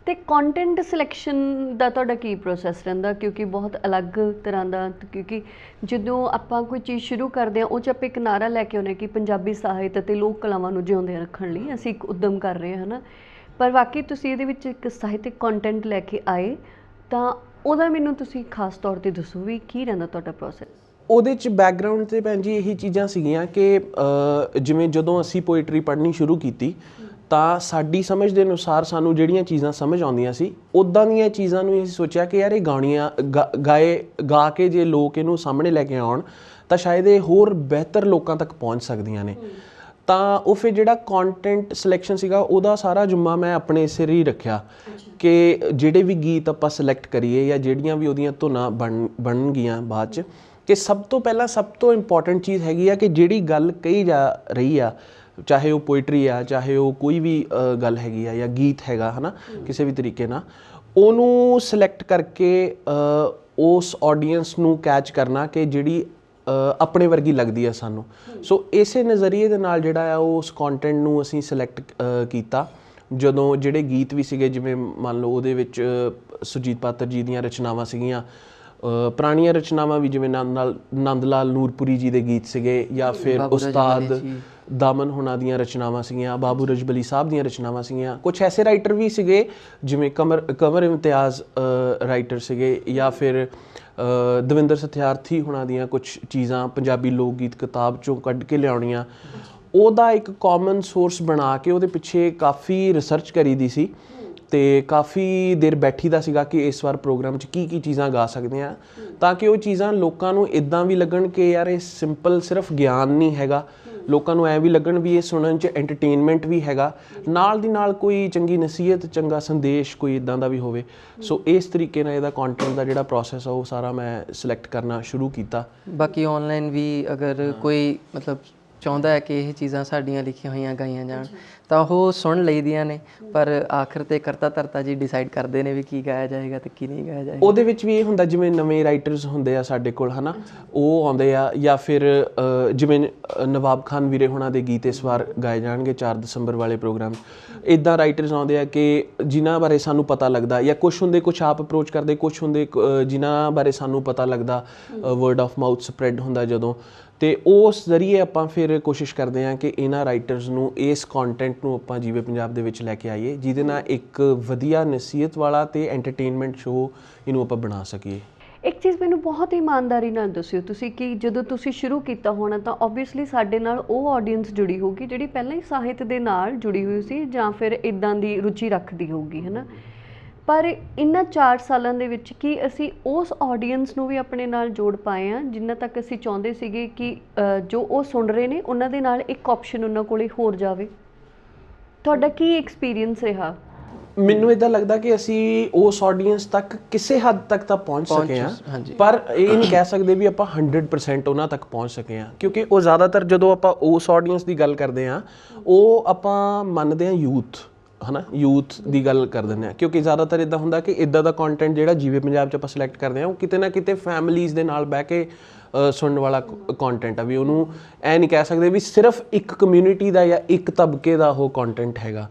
ਤੇ ਕੰਟੈਂਟ ਸਿਲੈਕਸ਼ਨ ਦਾ ਤੁਹਾਡਾ ਕੀ ਪ੍ਰੋਸੈਸ ਰਹਿੰਦਾ? ਕਿਉਂਕਿ ਬਹੁਤ ਅਲੱਗ ਤਰ੍ਹਾਂ ਦਾ, ਕਿਉਂਕਿ ਜਦੋਂ ਆਪਾਂ ਕੋਈ ਚੀਜ਼ ਸ਼ੁਰੂ ਕਰਦੇ ਹਾਂ ਉਹ 'ਚ ਆਪਾਂ ਇੱਕ ਨਾਰਾ ਲੈ ਕੇ ਆਉਂਦੇ ਕਿ ਪੰਜਾਬੀ ਸਾਹਿਤ ਅਤੇ ਲੋਕ ਕਲਾਵਾਂ ਨੂੰ ਜਿਉਂਦੇ ਰੱਖਣ ਲਈ ਅਸੀਂ ਇੱਕ ਉੱਦਮ ਕਰ ਰਹੇ ਹਾਂ, ਹੈ ਨਾ। ਪਰ ਵਾਕਈ ਤੁਸੀਂ ਇਹਦੇ ਵਿੱਚ ਇੱਕ ਸਾਹਿਤਕ ਕੰਟੈਂਟ ਲੈ ਕੇ ਆਏ ਤਾਂ ਉਹਦਾ ਮੈਨੂੰ ਤੁਸੀਂ ਖਾਸ ਤੌਰ 'ਤੇ ਦੱਸੋ ਵੀ ਕੀ ਰਹਿੰਦਾ ਤੁਹਾਡਾ ਪ੍ਰੋਸੈਸ? ਉਹਦੇ 'ਚ ਬੈਕਗਰਾਊਂਡ 'ਤੇ ਭੈਣ ਜੀ ਇਹੀ ਚੀਜ਼ਾਂ ਸੀਗੀਆਂ ਕਿ ਜਿਵੇਂ ਜਦੋਂ ਅਸੀਂ ਪੋਇਟਰੀ ਪੜ੍ਹਨੀ ਸ਼ੁਰੂ ਕੀਤੀ ਤਾਂ ਸਾਡੀ ਸਮਝ ਦੇ ਅਨੁਸਾਰ ਸਾਨੂੰ ਜਿਹੜੀਆਂ ਚੀਜ਼ਾਂ ਸਮਝ ਆਉਂਦੀਆਂ ਸੀ ਉੱਦਾਂ ਦੀਆਂ ਚੀਜ਼ਾਂ ਨੂੰ ਅਸੀਂ ਸੋਚਿਆ ਕਿ ਯਾਰ ਇਹ ਗਾਣੀਆਂ ਗਾ ਕੇ ਜੇ ਲੋਕ ਇਹਨੂੰ ਸਾਹਮਣੇ ਲੈ ਕੇ ਆਉਣ ਤਾਂ ਸ਼ਾਇਦ ਇਹ ਹੋਰ ਬਿਹਤਰ ਲੋਕਾਂ ਤੱਕ ਪਹੁੰਚ ਸਕਦੀਆਂ ਨੇ। ਤਾਂ ਉਹ ਫਿਰ ਜਿਹੜਾ ਕੰਟੈਂਟ ਸਿਲੈਕਸ਼ਨ ਸੀਗਾ ਉਹਦਾ ਸਾਰਾ ਜ਼ਿੰਮਾ ਮੈਂ ਆਪਣੇ ਸਿਰ ਹੀ ਰੱਖਿਆ ਕਿ ਜਿਹੜੇ ਵੀ ਗੀਤ ਆਪਾਂ ਸਿਲੈਕਟ ਕਰੀਏ ਜਾਂ ਜਿਹੜੀਆਂ ਵੀ ਉਹਦੀਆਂ ਧੁਨਾਂ ਬਣਨਗੀਆਂ ਬਾਅਦ 'ਚ, ਕਿ ਸਭ ਤੋਂ ਪਹਿਲਾਂ ਸਭ ਤੋਂ ਇੰਪੋਰਟੈਂਟ ਚੀਜ਼ ਹੈਗੀ ਆ ਕਿ ਜਿਹੜੀ ਗੱਲ ਕਹੀ ਜਾ ਰਹੀ ਆ, ਚਾਹੇ ਉਹ ਪੋਇਟਰੀ ਆ, ਚਾਹੇ ਉਹ ਕੋਈ ਵੀ ਗੱਲ ਹੈਗੀ ਆ ਜਾਂ ਗੀਤ ਹੈਗਾ ਹੈ ਨਾ, ਕਿਸੇ ਵੀ ਤਰੀਕੇ ਨਾਲ ਉਹਨੂੰ ਸਿਲੈਕਟ ਕਰਕੇ ਉਸ ਆਡੀਅנס ਨੂੰ ਕੈਚ ਕਰਨਾ ਕਿ ਜਿਹੜੀ ਆਪਣੇ ਵਰਗੀ ਲੱਗਦੀ ਆ ਸਾਨੂੰ। ਸੋ ਇਸੇ ਨਜ਼ਰੀਏ ਦੇ ਨਾਲ ਜਿਹੜਾ ਆ ਉਸ ਕੰਟੈਂਟ ਨੂੰ ਅਸੀਂ ਸਿਲੈਕਟ ਕੀਤਾ। ਜਦੋਂ ਜਿਹੜੇ ਗੀਤ ਵੀ ਸੀਗੇ, ਜਿਵੇਂ ਮੰਨ ਲਓ ਉਹਦੇ ਵਿੱਚ ਸੁਰਜੀਤ ਪਾਤਰ ਜੀ ਦੀਆਂ ਰਚਨਾਵਾਂ ਸੀਗੀਆਂ, ਪੁਰਾਣੀਆਂ ਰਚਨਾਵਾਂ ਵੀ ਜਿਵੇਂ ਨੰਦ ਲਾਲ ਨੂਰਪੁਰੀ ਜੀ ਦੇ ਗੀਤ ਸੀਗੇ, ਜਾਂ ਫਿਰ ਉਸਤਾਦ ਦਾਮਨ ਹੁਣਾਂ ਦੀਆਂ ਰਚਨਾਵਾਂ ਸੀਗੀਆਂ, ਬਾਬੂ ਰਜਬਲੀ ਸਾਹਿਬ ਦੀਆਂ ਰਚਨਾਵਾਂ ਸੀਗੀਆਂ। ਕੁਝ ਐਸੇ ਰਾਈਟਰ ਵੀ ਸੀਗੇ ਜਿਵੇਂ ਕਮਰ ਇਮਤਿਆਜ਼ ਰਾਈਟਰ ਸੀਗੇ, ਜਾਂ ਫਿਰ ਦਵਿੰਦਰ ਸਥਿਆਰਥੀ ਹੁਣਾਂ ਦੀਆਂ ਕੁਝ ਚੀਜ਼ਾਂ ਪੰਜਾਬੀ ਲੋਕ ਗੀਤ ਕਿਤਾਬ 'ਚੋਂ ਕੱਢ ਕੇ ਲਿਆਉਣੀਆਂ। ਉਹਦਾ ਇੱਕ ਕਾਮਨ ਸੋਰਸ ਬਣਾ ਕੇ ਉਹਦੇ ਪਿੱਛੇ ਕਾਫੀ ਰਿਸਰਚ ਕਰੀ ਦੀ ਸੀ ਤੇ ਕਾਫੀ ਦੇਰ ਬੈਠੀ ਦਾ ਸੀਗਾ ਕਿ ਇਸ ਵਾਰ ਪ੍ਰੋਗਰਾਮ 'ਚ ਕੀ ਚੀਜ਼ਾਂ ਗਾ ਸਕਦੇ ਹਾਂ, ਤਾਂ ਕਿ ਉਹ ਚੀਜ਼ਾਂ ਲੋਕਾਂ ਨੂੰ ਇੱਦਾਂ ਵੀ ਲੱਗਣ ਕਿ ਯਾਰ ਇਹ ਸਿੰਪਲ ਸਿਰਫ ਗਿਆਨ ਨਹੀਂ ਹੈਗਾ, ਲੋਕਾਂ ਨੂੰ ਐਂ ਵੀ ਲੱਗਣ ਵੀ ਇਹ ਸੁਣਨ 'ਚ ਐਂਟਰਟੇਨਮੈਂਟ ਵੀ ਹੈਗਾ, ਨਾਲ ਦੀ ਨਾਲ ਕੋਈ ਚੰਗੀ ਨਸੀਹਤ, ਚੰਗਾ ਸੰਦੇਸ਼ ਕੋਈ ਇੱਦਾਂ ਦਾ ਵੀ ਹੋਵੇ। ਸੋ ਇਸ ਤਰੀਕੇ ਨਾਲ ਇਹਦਾ ਕੰਟੈਂਟ ਦਾ ਜਿਹੜਾ ਪ੍ਰੋਸੈਸ ਆ ਉਹ ਸਾਰਾ ਮੈਂ ਸਿਲੈਕਟ ਕਰਨਾ ਸ਼ੁਰੂ ਕੀਤਾ। ਬਾਕੀ ਆਨਲਾਈਨ ਵੀ ਅਗਰ ਕੋਈ ਮਤਲਬ ਚਾਹੁੰਦਾ ਹੈ ਕਿ ਇਹ ਚੀਜ਼ਾਂ ਸਾਡੀਆਂ ਲਿਖੀਆਂ ਹੋਈਆਂ ਗਾਈਆਂ ਜਾਣ ਤਾਂ ਉਹ ਸੁਣ ਲਈਦੀਆਂ ਨੇ, ਪਰ ਆਖਰ ਤੇ ਕਰਤਾ ਧਰਤਾ ਜੀ ਡਿਸਾਈਡ ਕਰਦੇ ਨੇ ਵੀ ਕੀ ਗਾਇਆ ਜਾਏਗਾ ਤੇ ਕੀ ਨਹੀਂ ਗਾਇਆ ਜਾਏਗਾ। ਉਹਦੇ ਵਿੱਚ ਵੀ ਇਹ ਹੁੰਦਾ ਜਿਵੇਂ ਨਵੇਂ ਰਾਈਟਰਸ ਹੁੰਦੇ ਆ ਸਾਡੇ ਕੋਲ ਹੈ ਨਾ, ਉਹ ਆਉਂਦੇ ਆ, ਜਾਂ ਫਿਰ ਜਿਵੇਂ ਨਵਾਬ ਖਾਨ ਵੀਰੇ ਹੋਣਾ ਦੇ ਗੀਤ ਇਸ ਵਾਰ ਗਾਏ ਜਾਣਗੇ 4 ਦਸੰਬਰ ਵਾਲੇ ਪ੍ਰੋਗਰਾਮ। ਇੱਦਾਂ ਰਾਈਟਰਸ ਆਉਂਦੇ ਆ ਕਿ ਜਿਨ੍ਹਾਂ ਬਾਰੇ ਸਾਨੂੰ ਪਤਾ ਲੱਗਦਾ, ਜਾਂ ਕੁਛ ਹੁੰਦੇ ਕੁਛ ਆਪ ਅਪਰੋਚ ਕਰਦੇ, ਕੁਛ ਹੁੰਦੇ ਜਿਨ੍ਹਾਂ ਬਾਰੇ ਸਾਨੂੰ ਪਤਾ ਲੱਗਦਾ, ਵਰਡ ਆਫ ਮਾਊਥ ਸਪਰੈਡ ਹੁੰਦਾ ਜਦੋਂ, ਤੇ ਉਸ ਜ਼ਰੀਏ ਆਪਾਂ ਫਿਰ ਕੋਸ਼ਿਸ਼ ਕਰਦੇ ਹਾਂ ਕਿ ਇਹਨਾਂ ਰਾਈਟਰਸ ਨੂੰ ਇਸ ਕੰਟੈਂਟ ਨੂੰ ਆਪਾਂ ਜੀਵੇ ਪੰਜਾਬ ਦੇ ਵਿੱਚ ਲੈ ਕੇ ਆਈਏ, ਜਿਹਦੇ ਨਾਲ ਇੱਕ ਵਧੀਆ ਨਸੀਹਤ ਵਾਲਾ ਤੇ ਐਂਟਰਟੇਨਮੈਂਟ ਸ਼ੋਅ ਇਹਨੂੰ ਆਪਾਂ ਬਣਾ ਸਕੀਏ। ਇੱਕ ਚੀਜ਼ ਮੈਨੂੰ ਬਹੁਤ ਇਮਾਨਦਾਰੀ ਨਾਲ ਦੱਸਿਓ ਤੁਸੀਂ ਕਿ ਜਦੋਂ ਤੁਸੀਂ ਸ਼ੁਰੂ ਕੀਤਾ ਹੋਣਾ ਤਾਂ ਓਬਵੀਅਸਲੀ ਸਾਡੇ ਨਾਲ ਉਹ ਆਡੀਅנס ਜੁੜੀ ਹੋਊਗੀ ਜਿਹੜੀ ਪਹਿਲਾਂ ਹੀ ਸਾਹਿਤ ਦੇ ਨਾਲ ਜੁੜੀ ਹੋਈ ਸੀ ਜਾਂ ਫਿਰ ਇਦਾਂ ਦੀ ਰੁਚੀ ਰੱਖਦੀ ਹੋਊਗੀ, ਹੈ ਨਾ। ਪਰ ਇਹਨਾਂ 4 ਸਾਲਾਂ ਦੇ ਵਿੱਚ ਕੀ ਅਸੀਂ ਉਸ ਆਡੀਅנס ਨੂੰ ਵੀ ਆਪਣੇ ਨਾਲ ਜੋੜ ਪਾਏ ਹਾਂ ਜਿੰਨਾ ਤੱਕ ਅਸੀਂ ਚਾਹੁੰਦੇ ਸੀਗੇ ਕਿ ਜੋ ਉਹ ਸੁਣ ਰਹੇ ਨੇ ਉਹਨਾਂ ਦੇ ਨਾਲ ਇੱਕ ਆਪਸ਼ਨ ਉਹਨਾਂ ਕੋਲੇ ਹੋਰ ਜਾਵੇ? ਤੁਹਾਡਾ ਕੀ ਐਕਸਪੀਰੀਅੰਸ ਰਿਹਾ? ਮੈਨੂੰ ਇਦਾਂ ਲੱਗਦਾ ਕਿ ਅਸੀਂ ਉਸ ਆਡੀਅנס ਤੱਕ ਕਿਸੇ ਹੱਦ ਤੱਕ ਤਾਂ ਪਹੁੰਚ ਸਕੇ ਹਾਂ, ਪਰ ਇਹ ਨਹੀਂ ਕਹਿ ਸਕਦੇ ਵੀ ਆਪਾਂ 100% ਉਹਨਾਂ ਤੱਕ ਪਹੁੰਚ ਸਕੇ ਹਾਂ, ਕਿਉਂਕਿ ਉਹ ਜ਼ਿਆਦਾਤਰ ਜਦੋਂ ਆਪਾਂ ਉਸ ਆਡੀਅנס ਦੀ ਗੱਲ ਕਰਦੇ ਹਾਂ ਉਹ ਆਪਾਂ ਮੰਨਦੇ ਹਾਂ ਯੂਥ, ਹੈ ਨਾ, ਯੂਥ ਦੀ ਗੱਲ ਕਰ ਦਿੰਦੇ ਹਾਂ, ਕਿਉਂਕਿ ਜ਼ਿਆਦਾਤਰ ਇੱਦਾਂ ਹੁੰਦਾ ਕਿ ਇੱਦਾਂ ਦਾ ਕੰਟੈਂਟ ਜਿਹੜਾ ਜੀਵੇ ਪੰਜਾਬ 'ਚ ਆਪਾਂ ਸਿਲੈਕਟ ਕਰਦੇ ਹਾਂ ਉਹ ਕਿਤੇ ਨਾ ਕਿਤੇ ਫੈਮਲੀਜ਼ ਦੇ ਨਾਲ ਬਹਿ ਕੇ ਸੁਣਨ ਵਾਲਾ ਕੰਟੈਂਟ ਆ, ਵੀ ਉਹਨੂੰ ਐ ਨਹੀਂ ਕਹਿ ਸਕਦੇ ਵੀ ਸਿਰਫ ਇੱਕ ਕਮਿਊਨਿਟੀ ਦਾ ਜਾਂ ਇੱਕ ਤਬਕੇ ਦਾ ਉਹ ਕੰਟੈਂਟ ਹੈਗਾ।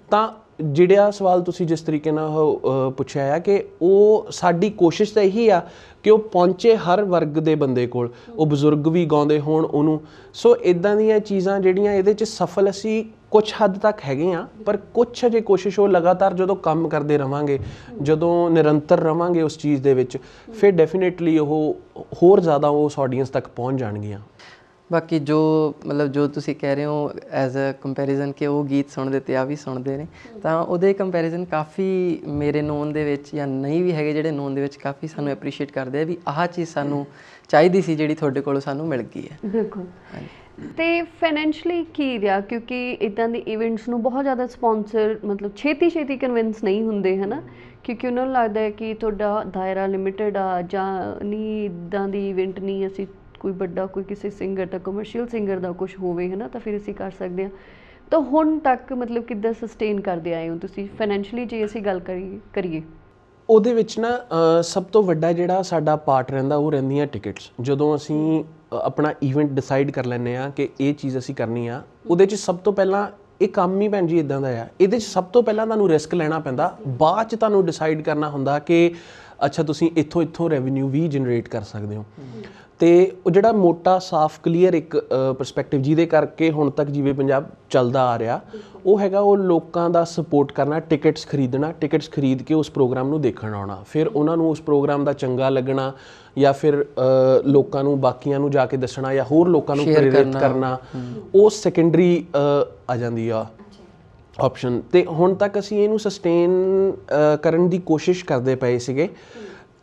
ਤਾਂ ਜਿਹੜਾ ਸਵਾਲ ਤੁਸੀਂ ਜਿਸ ਤਰੀਕੇ ਨਾਲ ਉਹ ਪੁੱਛਿਆ ਆ ਕਿ ਉਹ ਸਾਡੀ ਕੋਸ਼ਿਸ਼ ਤਾਂ ਇਹੀ ਆ ਕਿ ਉਹ ਪਹੁੰਚੇ ਹਰ ਵਰਗ ਦੇ ਬੰਦੇ ਕੋਲ, ਉਹ ਬਜ਼ੁਰਗ ਵੀ ਗਾਉਂਦੇ ਹੋਣ ਉਹਨੂੰ। ਸੋ ਇੱਦਾਂ ਦੀਆਂ ਚੀਜ਼ਾਂ ਜਿਹੜੀਆਂ ਇਹਦੇ 'ਚ ਸਫਲ ਅਸੀਂ ਕੁਛ ਹੱਦ ਤੱਕ ਹੈਗੇ ਹਾਂ, ਪਰ ਕੁਛ ਅਜੇ ਕੋਸ਼ਿਸ਼ ਉਹ ਲਗਾਤਾਰ ਜਦੋਂ ਕੰਮ ਕਰਦੇ ਰਵਾਂਗੇ, ਜਦੋਂ ਨਿਰੰਤਰ ਰਵਾਂਗੇ ਉਸ ਚੀਜ਼ ਦੇ ਵਿੱਚ, ਫਿਰ ਡੈਫੀਨੇਟਲੀ ਉਹ ਹੋਰ ਜ਼ਿਆਦਾ ਉਸ ਆਡੀਅנס ਤੱਕ ਪਹੁੰਚ ਜਾਣਗੀਆਂ। ਬਾਕੀ ਜੋ ਮਤਲਬ ਜੋ ਤੁਸੀਂ ਕਹਿ ਰਹੇ ਹੋ ਐਜ਼ ਅ ਕੰਪੈਰੀਜ਼ਨ ਕਿ ਉਹ ਗੀਤ ਸੁਣਦੇ ਤੇ ਆ ਵੀ ਸੁਣਦੇ ਨੇ, ਤਾਂ ਉਹਦੇ ਕੰਪੈਰੀਜ਼ਨ ਕਾਫੀ ਮੇਰੇ ਨੋਨ ਦੇ ਵਿੱਚ ਜਾਂ ਨਹੀਂ ਵੀ ਹੈਗੇ ਜਿਹੜੇ ਨੋਨ ਦੇ ਵਿੱਚ ਕਾਫੀ ਸਾਨੂੰ ਐਪਰੀਸ਼ੀਏਟ ਕਰਦੇ ਆ ਵੀ ਆਹ ਚੀਜ਼ ਸਾਨੂੰ ਚਾਹੀਦੀ ਸੀ ਜਿਹੜੀ ਤੁਹਾਡੇ ਕੋਲੋਂ ਸਾਨੂੰ ਮਿਲ ਗਈ ਹੈ। ਬਿਲਕੁਲ। ਤੇ ਫਾਈਨੈਂਸ਼ਲੀ ਕੀ ਰਿਹਾ, ਕਿਉਂਕਿ ਇੱਦਾਂ ਦੇ ਇਵੈਂਟਸ ਨੂੰ ਬਹੁਤ ਜ਼ਿਆਦਾ ਸਪੋਂਸਰ ਮਤਲਬ ਛੇਤੀ ਕਨਵਿੰਸ ਨਹੀਂ ਹੁੰਦੇ, ਹੈ ਨਾ, ਕਿਉਂਕਿ ਉਹਨਾਂ ਨੂੰ ਲੱਗਦਾ ਹੈ ਕਿ ਤੁਹਾਡਾ ਦਾਇਰਾ ਲਿਮਿਟਡ ਆ ਜਾਂ ਨਹੀਂ, ਇੱਦਾਂ ਦੀ ਇਵੈਂਟ ਨਹੀਂ ਅਸੀਂ ਕੋਈ ਵੱਡਾ ਕੋਈ ਕਿਸੇ ਸਿੰਗਰ ਦਾ ਕਮਰਸ਼ੀਅਲ ਸਿੰਗਰ ਦਾ ਕੁਝ ਹੋਵੇ, ਹੈ ਨਾ, ਤਾਂ ਫਿਰ ਅਸੀਂ ਕਰ ਸਕਦੇ ਹਾਂ। ਤਾਂ ਹੁਣ ਤੱਕ ਮਤਲਬ ਕਿੱਦਾਂ ਸਸਟੇਨ ਕਰਦੇ ਆਏ ਹੋ ਤੁਸੀਂ ਫਾਈਨੈਂਸ਼ਲੀ, ਜੇ ਅਸੀਂ ਗੱਲ ਕਰੀਏ? ਉਹਦੇ ਵਿੱਚ ਨਾ ਸਭ ਤੋਂ ਵੱਡਾ ਜਿਹੜਾ ਸਾਡਾ ਪਾਰਟ ਰਹਿੰਦਾ ਉਹ ਰਹਿੰਦੀਆਂ ਟਿਕਟਸ। ਜਦੋਂ ਅਸੀਂ ਆਪਣਾ ਇਵੈਂਟ ਡਿਸਾਈਡ ਕਰ ਲੈਂਦੇ ਹਾਂ ਕਿ ਇਹ ਚੀਜ਼ ਅਸੀਂ ਕਰਨੀ ਆ, ਉਹਦੇ 'ਚ ਸਭ ਤੋਂ ਪਹਿਲਾਂ ਇਹ ਕੰਮ ਹੀ ਭੈਣ ਜੀ ਇੱਦਾਂ ਦਾ ਆ, ਇਹਦੇ 'ਚ ਸਭ ਤੋਂ ਪਹਿਲਾਂ ਤੁਹਾਨੂੰ ਰਿਸਕ ਲੈਣਾ ਪੈਂਦਾ, ਬਾਅਦ 'ਚ ਤੁਹਾਨੂੰ ਡਿਸਾਈਡ ਕਰਨਾ ਹੁੰਦਾ ਕਿ ਅੱਛਾ ਤੁਸੀਂ ਇੱਥੋਂ ਰੈਵਨਿਊ ਵੀ ਜਨਰੇਟ ਕਰ ਸਕਦੇ ਹੋ। ਅਤੇ ਉਹ ਜਿਹੜਾ ਮੋਟਾ ਸਾਫ਼ ਕਲੀਅਰ ਇੱਕ ਪਰਸਪੈਕਟਿਵ ਜਿਹਦੇ ਕਰਕੇ ਹੁਣ ਤੱਕ ਜਿਵੇਂ ਪੰਜਾਬ ਚੱਲਦਾ ਆ ਰਿਹਾ, ਉਹ ਹੈਗਾ ਉਹ ਲੋਕਾਂ ਦਾ ਸਪੋਰਟ ਕਰਨਾ, ਟਿਕਟਸ ਖਰੀਦ ਕੇ ਉਸ ਪ੍ਰੋਗਰਾਮ ਨੂੰ ਦੇਖਣ ਆਉਣਾ, ਫਿਰ ਉਹਨਾਂ ਨੂੰ ਉਸ ਪ੍ਰੋਗਰਾਮ ਦਾ ਚੰਗਾ ਲੱਗਣਾ ਜਾਂ ਫਿਰ ਲੋਕਾਂ ਨੂੰ ਬਾਕੀਆਂ ਨੂੰ ਜਾ ਕੇ ਦੱਸਣਾ ਜਾਂ ਹੋਰ ਲੋਕਾਂ ਨੂੰ ਪ੍ਰੇਰਿਤ ਕਰਨਾ, ਉਹ ਸੈਕੰਡਰੀ ਆ ਜਾਂਦੀ ਆ ਆਪਸ਼ਨ। ਅਤੇ ਹੁਣ ਤੱਕ ਅਸੀਂ ਇਹਨੂੰ ਸਸਟੇਨ ਕਰਨ ਦੀ ਕੋਸ਼ਿਸ਼ ਕਰਦੇ ਪਏ ਸੀਗੇ,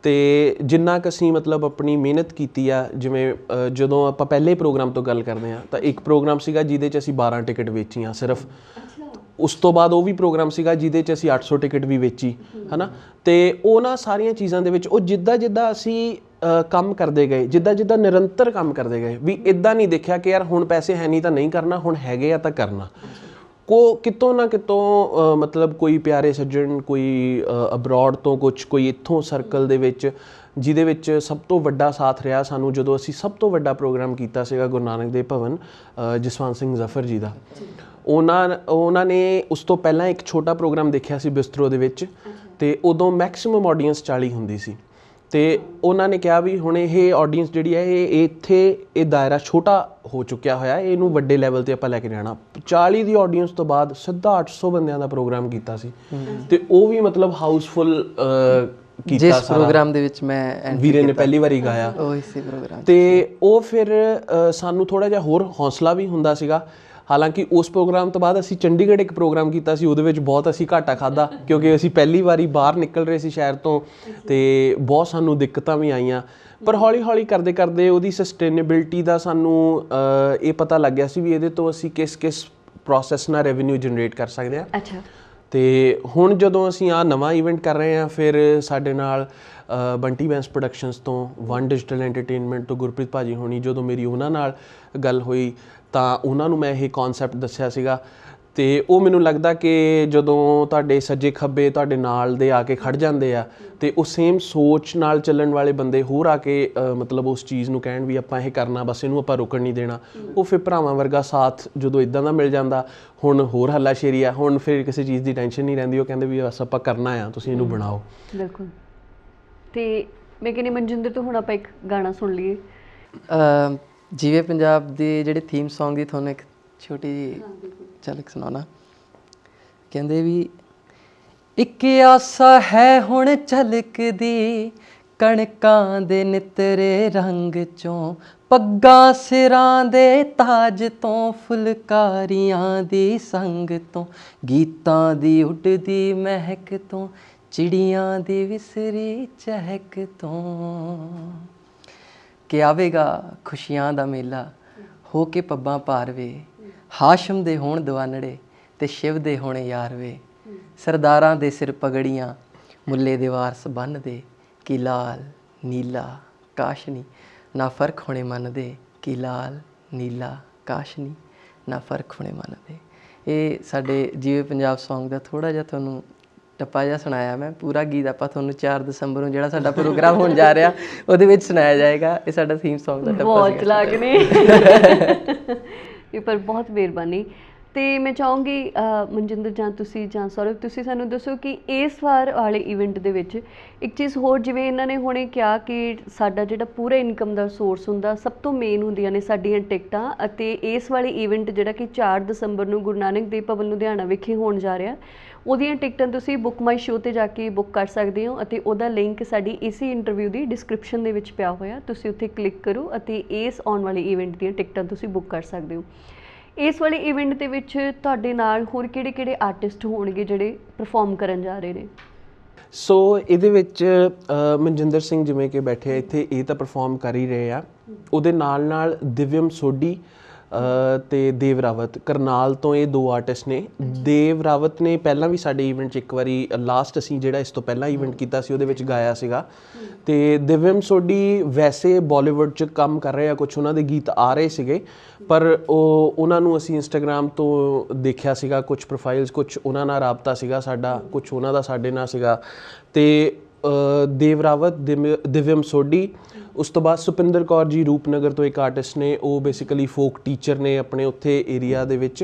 ਅਤੇ ਜਿੰਨਾ ਕੁ ਅਸੀਂ ਮਤਲਬ ਆਪਣੀ ਮਿਹਨਤ ਕੀਤੀ ਆ, ਜਿਵੇਂ ਜਦੋਂ ਆਪਾਂ ਪਹਿਲੇ ਪ੍ਰੋਗਰਾਮ ਤੋਂ ਗੱਲ ਕਰਦੇ ਹਾਂ ਤਾਂ ਇੱਕ ਪ੍ਰੋਗਰਾਮ ਸੀਗਾ ਜਿਹਦੇ 'ਚ ਅਸੀਂ 12 ਟਿਕਟ ਵੇਚੀਆਂ ਸਿਰਫ। ਉਸ ਤੋਂ ਬਾਅਦ ਉਹ ਵੀ ਪ੍ਰੋਗਰਾਮ ਸੀਗਾ ਜਿਹਦੇ 'ਚ ਅਸੀਂ 800 ਟਿਕਟ ਵੀ ਵੇਚੀ, ਹੈ ਨਾ। ਅਤੇ ਉਹਨਾਂ ਸਾਰੀਆਂ ਚੀਜ਼ਾਂ ਦੇ ਵਿੱਚ ਉਹ ਜਿੱਦਾਂ ਅਸੀਂ ਕੰਮ ਕਰਦੇ ਗਏ, ਜਿੱਦਾਂ ਨਿਰੰਤਰ ਕੰਮ ਕਰਦੇ ਗਏ, ਵੀ ਇੱਦਾਂ ਨਹੀਂ ਦੇਖਿਆ ਕਿ ਯਾਰ ਹੁਣ ਪੈਸੇ ਹੈ ਨਹੀਂ ਤਾਂ ਨਹੀਂ ਕਰਨਾ, ਹੁਣ ਹੈਗੇ ਆ ਤਾਂ ਕਰਨਾ। ਕਿਤੋਂ ਨਾ ਕਿਤੋਂ ਮਤਲਬ ਕੋਈ ਪਿਆਰੇ ਸੱਜਣ, ਕੋਈ ਅਬਰੋਡ ਤੋਂ ਕੋਈ ਇੱਥੋਂ ਸਰਕਲ ਦੇ ਵਿੱਚ, ਜਿਹਦੇ ਵਿੱਚ ਸਭ ਤੋਂ ਵੱਡਾ ਸਾਥ ਰਿਹਾ ਸਾਨੂੰ ਜਦੋਂ ਅਸੀਂ ਸਭ ਤੋਂ ਵੱਡਾ ਪ੍ਰੋਗਰਾਮ ਕੀਤਾ ਸੀਗਾ ਗੁਰੂ ਨਾਨਕ ਦੇਵ ਭਵਨ ਜਸਵੰਤ ਸਿੰਘ ਜ਼ਫਰ ਜੀ ਦਾ। ਉਹਨਾਂ ਨੇ ਉਸ ਤੋਂ ਪਹਿਲਾਂ ਇੱਕ ਛੋਟਾ ਪ੍ਰੋਗਰਾਮ ਦੇਖਿਆ ਸੀ ਬਿਸਤਰੋ ਦੇ ਵਿੱਚ, ਅਤੇ ਉਦੋਂ ਮੈਕਸਿਮਮ ਆਡੀਅנס 40 ਹੁੰਦੀ ਸੀ, ਅਤੇ ਉਹਨਾਂ ਨੇ ਕਿਹਾ ਵੀ ਹੁਣ ਇਹ ਆਡੀਅנס ਜਿਹੜੀ ਹੈ ਇਹ ਦਾਇਰਾ ਛੋਟਾ ਹੋ ਚੁੱਕਿਆ ਹੋਇਆ, ਇਹਨੂੰ ਵੱਡੇ ਲੈਵਲ 'ਤੇ ਆਪਾਂ ਲੈ ਕੇ ਜਾਣਾ। 40 ਦੀ ਆਡੀਅנס ਤੋਂ ਬਾਅਦ ਸਿੱਧਾ 800 ਬੰਦਿਆਂ ਦਾ ਪ੍ਰੋਗਰਾਮ ਕੀਤਾ ਸੀ, ਅਤੇ ਉਹ ਵੀ ਮਤਲਬ ਹਾਊਸਫੁੱਲ ਕੀਤਾ। ਜਿਸ ਪ੍ਰੋਗਰਾਮ ਦੇ ਵਿੱਚ ਮੈਂ ਵੀਰੇ ਨੇ ਪਹਿਲੀ ਵਾਰੀ ਗਾਇਆ, ਉਹ ਇਸੇ ਪ੍ਰੋਗਰਾਮ, ਅਤੇ ਉਹ ਫਿਰ ਸਾਨੂੰ ਥੋੜ੍ਹਾ ਜਿਹਾ ਹੋਰ ਹੌਸਲਾ ਵੀ ਹੁੰਦਾ ਸੀਗਾ। ਹਾਲਾਂਕਿ ਉਸ ਪ੍ਰੋਗਰਾਮ ਤੋਂ ਬਾਅਦ ਅਸੀਂ ਚੰਡੀਗੜ੍ਹ ਇੱਕ ਪ੍ਰੋਗਰਾਮ ਕੀਤਾ ਸੀ, ਉਹਦੇ ਵਿੱਚ ਬਹੁਤ ਅਸੀਂ ਘਾਟਾ ਖਾਧਾ ਕਿਉਂਕਿ ਅਸੀਂ ਪਹਿਲੀ ਵਾਰੀ ਬਾਹਰ ਨਿਕਲ ਰਹੇ ਸੀ ਸ਼ਹਿਰ ਤੋਂ, ਅਤੇ ਬਹੁਤ ਸਾਨੂੰ ਦਿੱਕਤਾਂ ਵੀ ਆਈਆਂ। ਪਰ ਹੌਲੀ ਕਰਦੇ ਉਹਦੀ ਸਸਟੇਨੇਬਿਲਿਟੀ ਦਾ ਸਾਨੂੰ ਇਹ ਪਤਾ ਲੱਗ ਗਿਆ ਸੀ ਵੀ ਇਹਦੇ ਤੋਂ ਅਸੀਂ ਕਿਸ ਪ੍ਰੋਸੈਸ ਨਾਲ ਰੈਵਨਿਊ ਜਨਰੇਟ ਕਰ ਸਕਦੇ ਹਾਂ। ਅੱਛਾ। ਅਤੇ ਹੁਣ ਜਦੋਂ ਅਸੀਂ ਆਹ ਨਵਾਂ ਇਵੈਂਟ ਕਰ ਰਹੇ ਹਾਂ, ਫਿਰ ਸਾਡੇ ਨਾਲ ਬੰਟੀ ਬੈਂਸ ਪ੍ਰੋਡਕਸ਼ਨਸ ਤੋਂ, ਵਨ ਡਿਜੀਟਲ ਐਂਟਰਟੇਨਮੈਂਟ ਤੋਂ ਗੁਰਪ੍ਰੀਤ ਭਾਜੀ ਹੋਣੀ, ਜਦੋਂ ਮੇਰੀ ਉਹਨਾਂ ਨਾਲ ਗੱਲ ਹੋਈ ਤਾਂ ਉਹਨਾਂ ਨੂੰ ਮੈਂ ਇਹ ਕੌਨਸੈਪਟ ਦੱਸਿਆ ਸੀਗਾ, ਅਤੇ ਉਹ ਮੈਨੂੰ ਲੱਗਦਾ ਕਿ ਜਦੋਂ ਤੁਹਾਡੇ ਸੱਜੇ ਖੱਬੇ ਤੁਹਾਡੇ ਨਾਲ ਦੇ ਆ ਕੇ ਖੜ੍ਹ ਜਾਂਦੇ ਆ, ਅਤੇ ਉਹ ਸੇਮ ਸੋਚ ਨਾਲ ਚੱਲਣ ਵਾਲੇ ਬੰਦੇ ਹੋਰ ਆ ਕੇ ਮਤਲਬ ਉਸ ਚੀਜ਼ ਨੂੰ ਕਹਿਣ ਵੀ ਆਪਾਂ ਇਹ ਕਰਨਾ, ਬਸ ਇਹਨੂੰ ਆਪਾਂ ਰੁਕਣ ਨਹੀਂ ਦੇਣਾ, ਉਹ ਫਿਰ ਭਰਾਵਾਂ ਵਰਗਾ ਸਾਥ ਜਦੋਂ ਇੱਦਾਂ ਦਾ ਮਿਲ ਜਾਂਦਾ, ਹੁਣ ਹੋਰ ਹੱਲਾਸ਼ੇਰੀ ਆ, ਹੁਣ ਫਿਰ ਕਿਸੇ ਚੀਜ਼ ਦੀ ਟੈਨਸ਼ਨ ਨਹੀਂ ਰਹਿੰਦੀ, ਉਹ ਕਹਿੰਦੇ ਵੀ ਬਸ ਆਪਾਂ ਕਰਨਾ ਆ, ਤੁਸੀਂ ਇਹਨੂੰ ਬਣਾਓ। ਬਿਲਕੁਲ। ਅਤੇ ਮੈਂ ਕਹਿੰਦੀ ਮਨਜਿੰਦਰ ਤੋਂ ਹੁਣ ਆਪਾਂ ਇੱਕ ਗਾਣਾ ਸੁਣ ਲਈਏ। ਜਿਵੇਂ ਪੰਜਾਬ ਦੇ ਜਿਹੜੇ ਥੀਮ ਸੌਂਗ ਦੀ ਤੁਹਾਨੂੰ ਇੱਕ ਛੋਟੀ ਜਿਹੀ ਝਲਕ ਸੁਣਾਉਣਾ। ਕਹਿੰਦੇ ਵੀ ਇੱਕ ਆਸਾ ਹੈ ਹੁਣ ਝਲਕਦੀ, ਕਣਕਾਂ ਦੇ ਨਿਤਰੇ ਰੰਗ ਚੋਂ, ਪੱਗਾਂ ਸਿਰਾਂ ਦੇ ਤਾਜ ਤੋਂ, ਫੁਲਕਾਰੀਆਂ ਦੀ ਸੰਗ ਤੋਂ, ਗੀਤਾਂ ਦੀ ਉੱਡਦੀ ਮਹਿਕ ਤੋਂ, ਚਿੜੀਆਂ ਦੀ ਵਿਸਰੀ ਚਹਿਕ ਤੋਂ। ਕਿ ਆਵੇਗਾ ਖੁਸ਼ੀਆਂ ਦਾ ਮੇਲਾ, ਹੋ ਕੇ ਪੱਬਾਂ ਭਾਰ ਵੇ, ਹਾਸ਼ਮ ਦੇ ਹੋਣ ਦਵਾਨੜੇ ਤੇ ਸ਼ਿਵ ਦੇ ਹੋਣ ਯਾਰ ਵੇ। ਸਰਦਾਰਾਂ ਦੇ ਸਿਰ ਪਗੜੀਆਂ, ਮੁੱਲੇ ਦੇ ਵਾਰਸ ਬੰਨ੍ਹਦੇ, ਕਿ ਲਾਲ ਨੀਲਾ ਕਾਸ਼ਨੀ, ਨਾ ਫਰਕ ਹੋਣੇ ਮੰਨਦੇ, ਕਿ ਲਾਲ ਨੀਲਾ ਕਾਸ਼ਨੀ, ਨਾ ਫਰਕ ਹੋਣੇ ਮੰਨਦੇ। ਇਹ ਸਾਡੇ ਜਿਵੇਂ ਪੰਜਾਬ ਸੌਂਗ ਦਾ ਥੋੜ੍ਹਾ ਜਿਹਾ ਤੁਹਾਨੂੰ ਟੱਪਾ ਜਿਹਾ ਸੁਣਾਇਆ ਮੈਂ। ਪੂਰਾ ਗੀਤ ਆਪਾਂ ਤੁਹਾਨੂੰ 4 ਦਸੰਬਰ ਨੂੰ ਜਿਹੜਾ ਸਾਡਾ ਪ੍ਰੋਗਰਾਮ ਹੋਣ ਜਾ ਰਿਹਾ ਉਹਦੇ ਵਿੱਚ ਸੁਣਾਇਆ ਜਾਏਗਾ। ਇਹ ਸਾਡਾ ਥੀਮ ਸੌਂਗ ਦਾ ਟੱਪਾ ਬਹੁਤ ਚਲਾਕ ਨੇ ਇਹ, ਪਰ ਬਹੁਤ ਮਿਹਰਬਾਨੀ। ਤੇ ਮੈਂ ਚਾਹੂੰਗੀ ਮਨਜਿੰਦਰ ਜਾਂ ਤੁਸੀਂ ਜਾਂ ਸੌਰਵ, ਤੁਸੀਂ ਸਾਨੂੰ ਦੱਸੋ ਕਿ ਇਸ ਵਾਰ ਵਾਲੇ ਇਵੈਂਟ ਦੇ ਵਿੱਚ ਇੱਕ ਚੀਜ਼ ਹੋਰ, ਜਿਵੇਂ ਇਹਨਾਂ ਨੇ ਹੁਣੇ ਕਿਹਾ ਕਿ ਸਾਡਾ ਜਿਹੜਾ ਪੂਰਾ ਇਨਕਮ ਦਾ ਸੋਰਸ ਹੁੰਦਾ, ਸਭ ਤੋਂ ਮੇਨ ਹੁੰਦੀਆਂ ਨੇ ਸਾਡੀਆਂ ਟਿਕਟਾਂ। ਅਤੇ ਇਸ ਵਾਲੇ ਇਵੈਂਟ ਜਿਹੜਾ ਕਿ 4 ਦਸੰਬਰ ਨੂੰ ਗੁਰੂ ਨਾਨਕ ਦੇਵ ਭਵਨ ਲੁਧਿਆਣਾ ਵਿਖੇ ਹੋਣ ਜਾ ਰਿਹਾ, ਉਹਦੀਆਂ ਟਿਕਟਾਂ ਤੁਸੀਂ ਬੁੱਕ ਮਾਈ ਸ਼ੋ 'ਤੇ ਜਾ ਕੇ ਬੁੱਕ ਕਰ ਸਕਦੇ ਹੋ। ਅਤੇ ਉਹਦਾ ਲਿੰਕ ਸਾਡੀ ਇਸੇ ਇੰਟਰਵਿਊ ਦੀ ਡਿਸਕ੍ਰਿਪਸ਼ਨ ਦੇ ਵਿੱਚ ਪਿਆ ਹੋਇਆ, ਤੁਸੀਂ ਉੱਥੇ ਕਲਿੱਕ ਕਰੋ ਅਤੇ ਇਸ ਆਉਣ ਵਾਲੇ ਇਵੈਂਟ ਦੀਆਂ ਟਿਕਟਾਂ ਤੁਸੀਂ ਬੁੱਕ ਕਰ ਸਕਦੇ ਹੋ। ਇਸ ਵਾਲੇ ਇਵੈਂਟ ਦੇ ਵਿੱਚ ਤੁਹਾਡੇ ਨਾਲ ਹੋਰ ਕਿਹੜੇ ਆਰਟਿਸਟ ਹੋਣਗੇ ਜਿਹੜੇ ਪਰਫਾਰਮ ਕਰਨ ਜਾ ਰਹੇ ਨੇ? ਸੋ ਇਹਦੇ ਵਿੱਚ ਮਨਜਿੰਦਰ ਸਿੰਘ ਜਿਵੇਂ ਕਿ ਬੈਠੇ ਆ ਇੱਥੇ, ਇਹ ਤਾਂ ਪਰਫਾਰਮ ਕਰ ਹੀ ਰਹੇ ਆ। ਉਹਦੇ ਨਾਲ ਦਿਵਯਮ ਸੋਢੀ ਤੇ ਦੇਵ ਰਾਵਤ ਕਰਨਾਲ ਤੋਂ, ਇਹ 2 ਆਰਟਿਸਟ ਨੇ। ਦੇਵ ਰਾਵਤ ਨੇ ਪਹਿਲਾਂ ਵੀ ਸਾਡੇ ਇਵੈਂਟ 'ਚ ਇੱਕ ਵਾਰੀ, ਲਾਸਟ ਅਸੀਂ ਜਿਹੜਾ ਇਸ ਤੋਂ ਪਹਿਲਾਂ ਇਵੈਂਟ ਕੀਤਾ ਸੀ ਉਹਦੇ ਵਿੱਚ ਗਾਇਆ ਸੀਗਾ। ਤੇ ਦਿਵਯਮ ਸੋਢੀ ਵੈਸੇ ਬਾਲੀਵੁੱਡ 'ਚ ਕੰਮ ਕਰ ਰਹੇ ਆ, ਕੁਛ ਉਹਨਾਂ ਦੇ ਗੀਤ ਆ ਰਹੇ ਸੀਗੇ, ਪਰ ਉਹਨਾਂ ਨੂੰ ਅਸੀਂ ਇੰਸਟਾਗ੍ਰਾਮ ਤੋਂ ਦੇਖਿਆ ਸੀਗਾ, ਕੁਛ ਪ੍ਰੋਫਾਈਲਸ, ਕੁਛ ਉਹਨਾਂ ਨਾਲ ਰਾਬਤਾ ਸੀਗਾ ਸਾਡਾ, ਕੁਛ ਉਹਨਾਂ ਦਾ ਸਾਡੇ ਨਾਲ ਸੀਗਾ। ਤੇ ਦੇਵ ਰਾਵਤ, ਦਿਵਯਮ ਸੋਢੀ, ਉਸ ਤੋਂ ਬਾਅਦ ਸੁਪਿੰਦਰ ਕੌਰ ਜੀ ਰੂਪਨਗਰ ਤੋਂ ਇੱਕ ਆਰਟਿਸਟ ਨੇ, ਉਹ ਬੇਸਿਕਲੀ ਫੋਕ ਟੀਚਰ ਨੇ ਆਪਣੇ ਉੱਥੇ ਏਰੀਆ ਦੇ ਵਿੱਚ,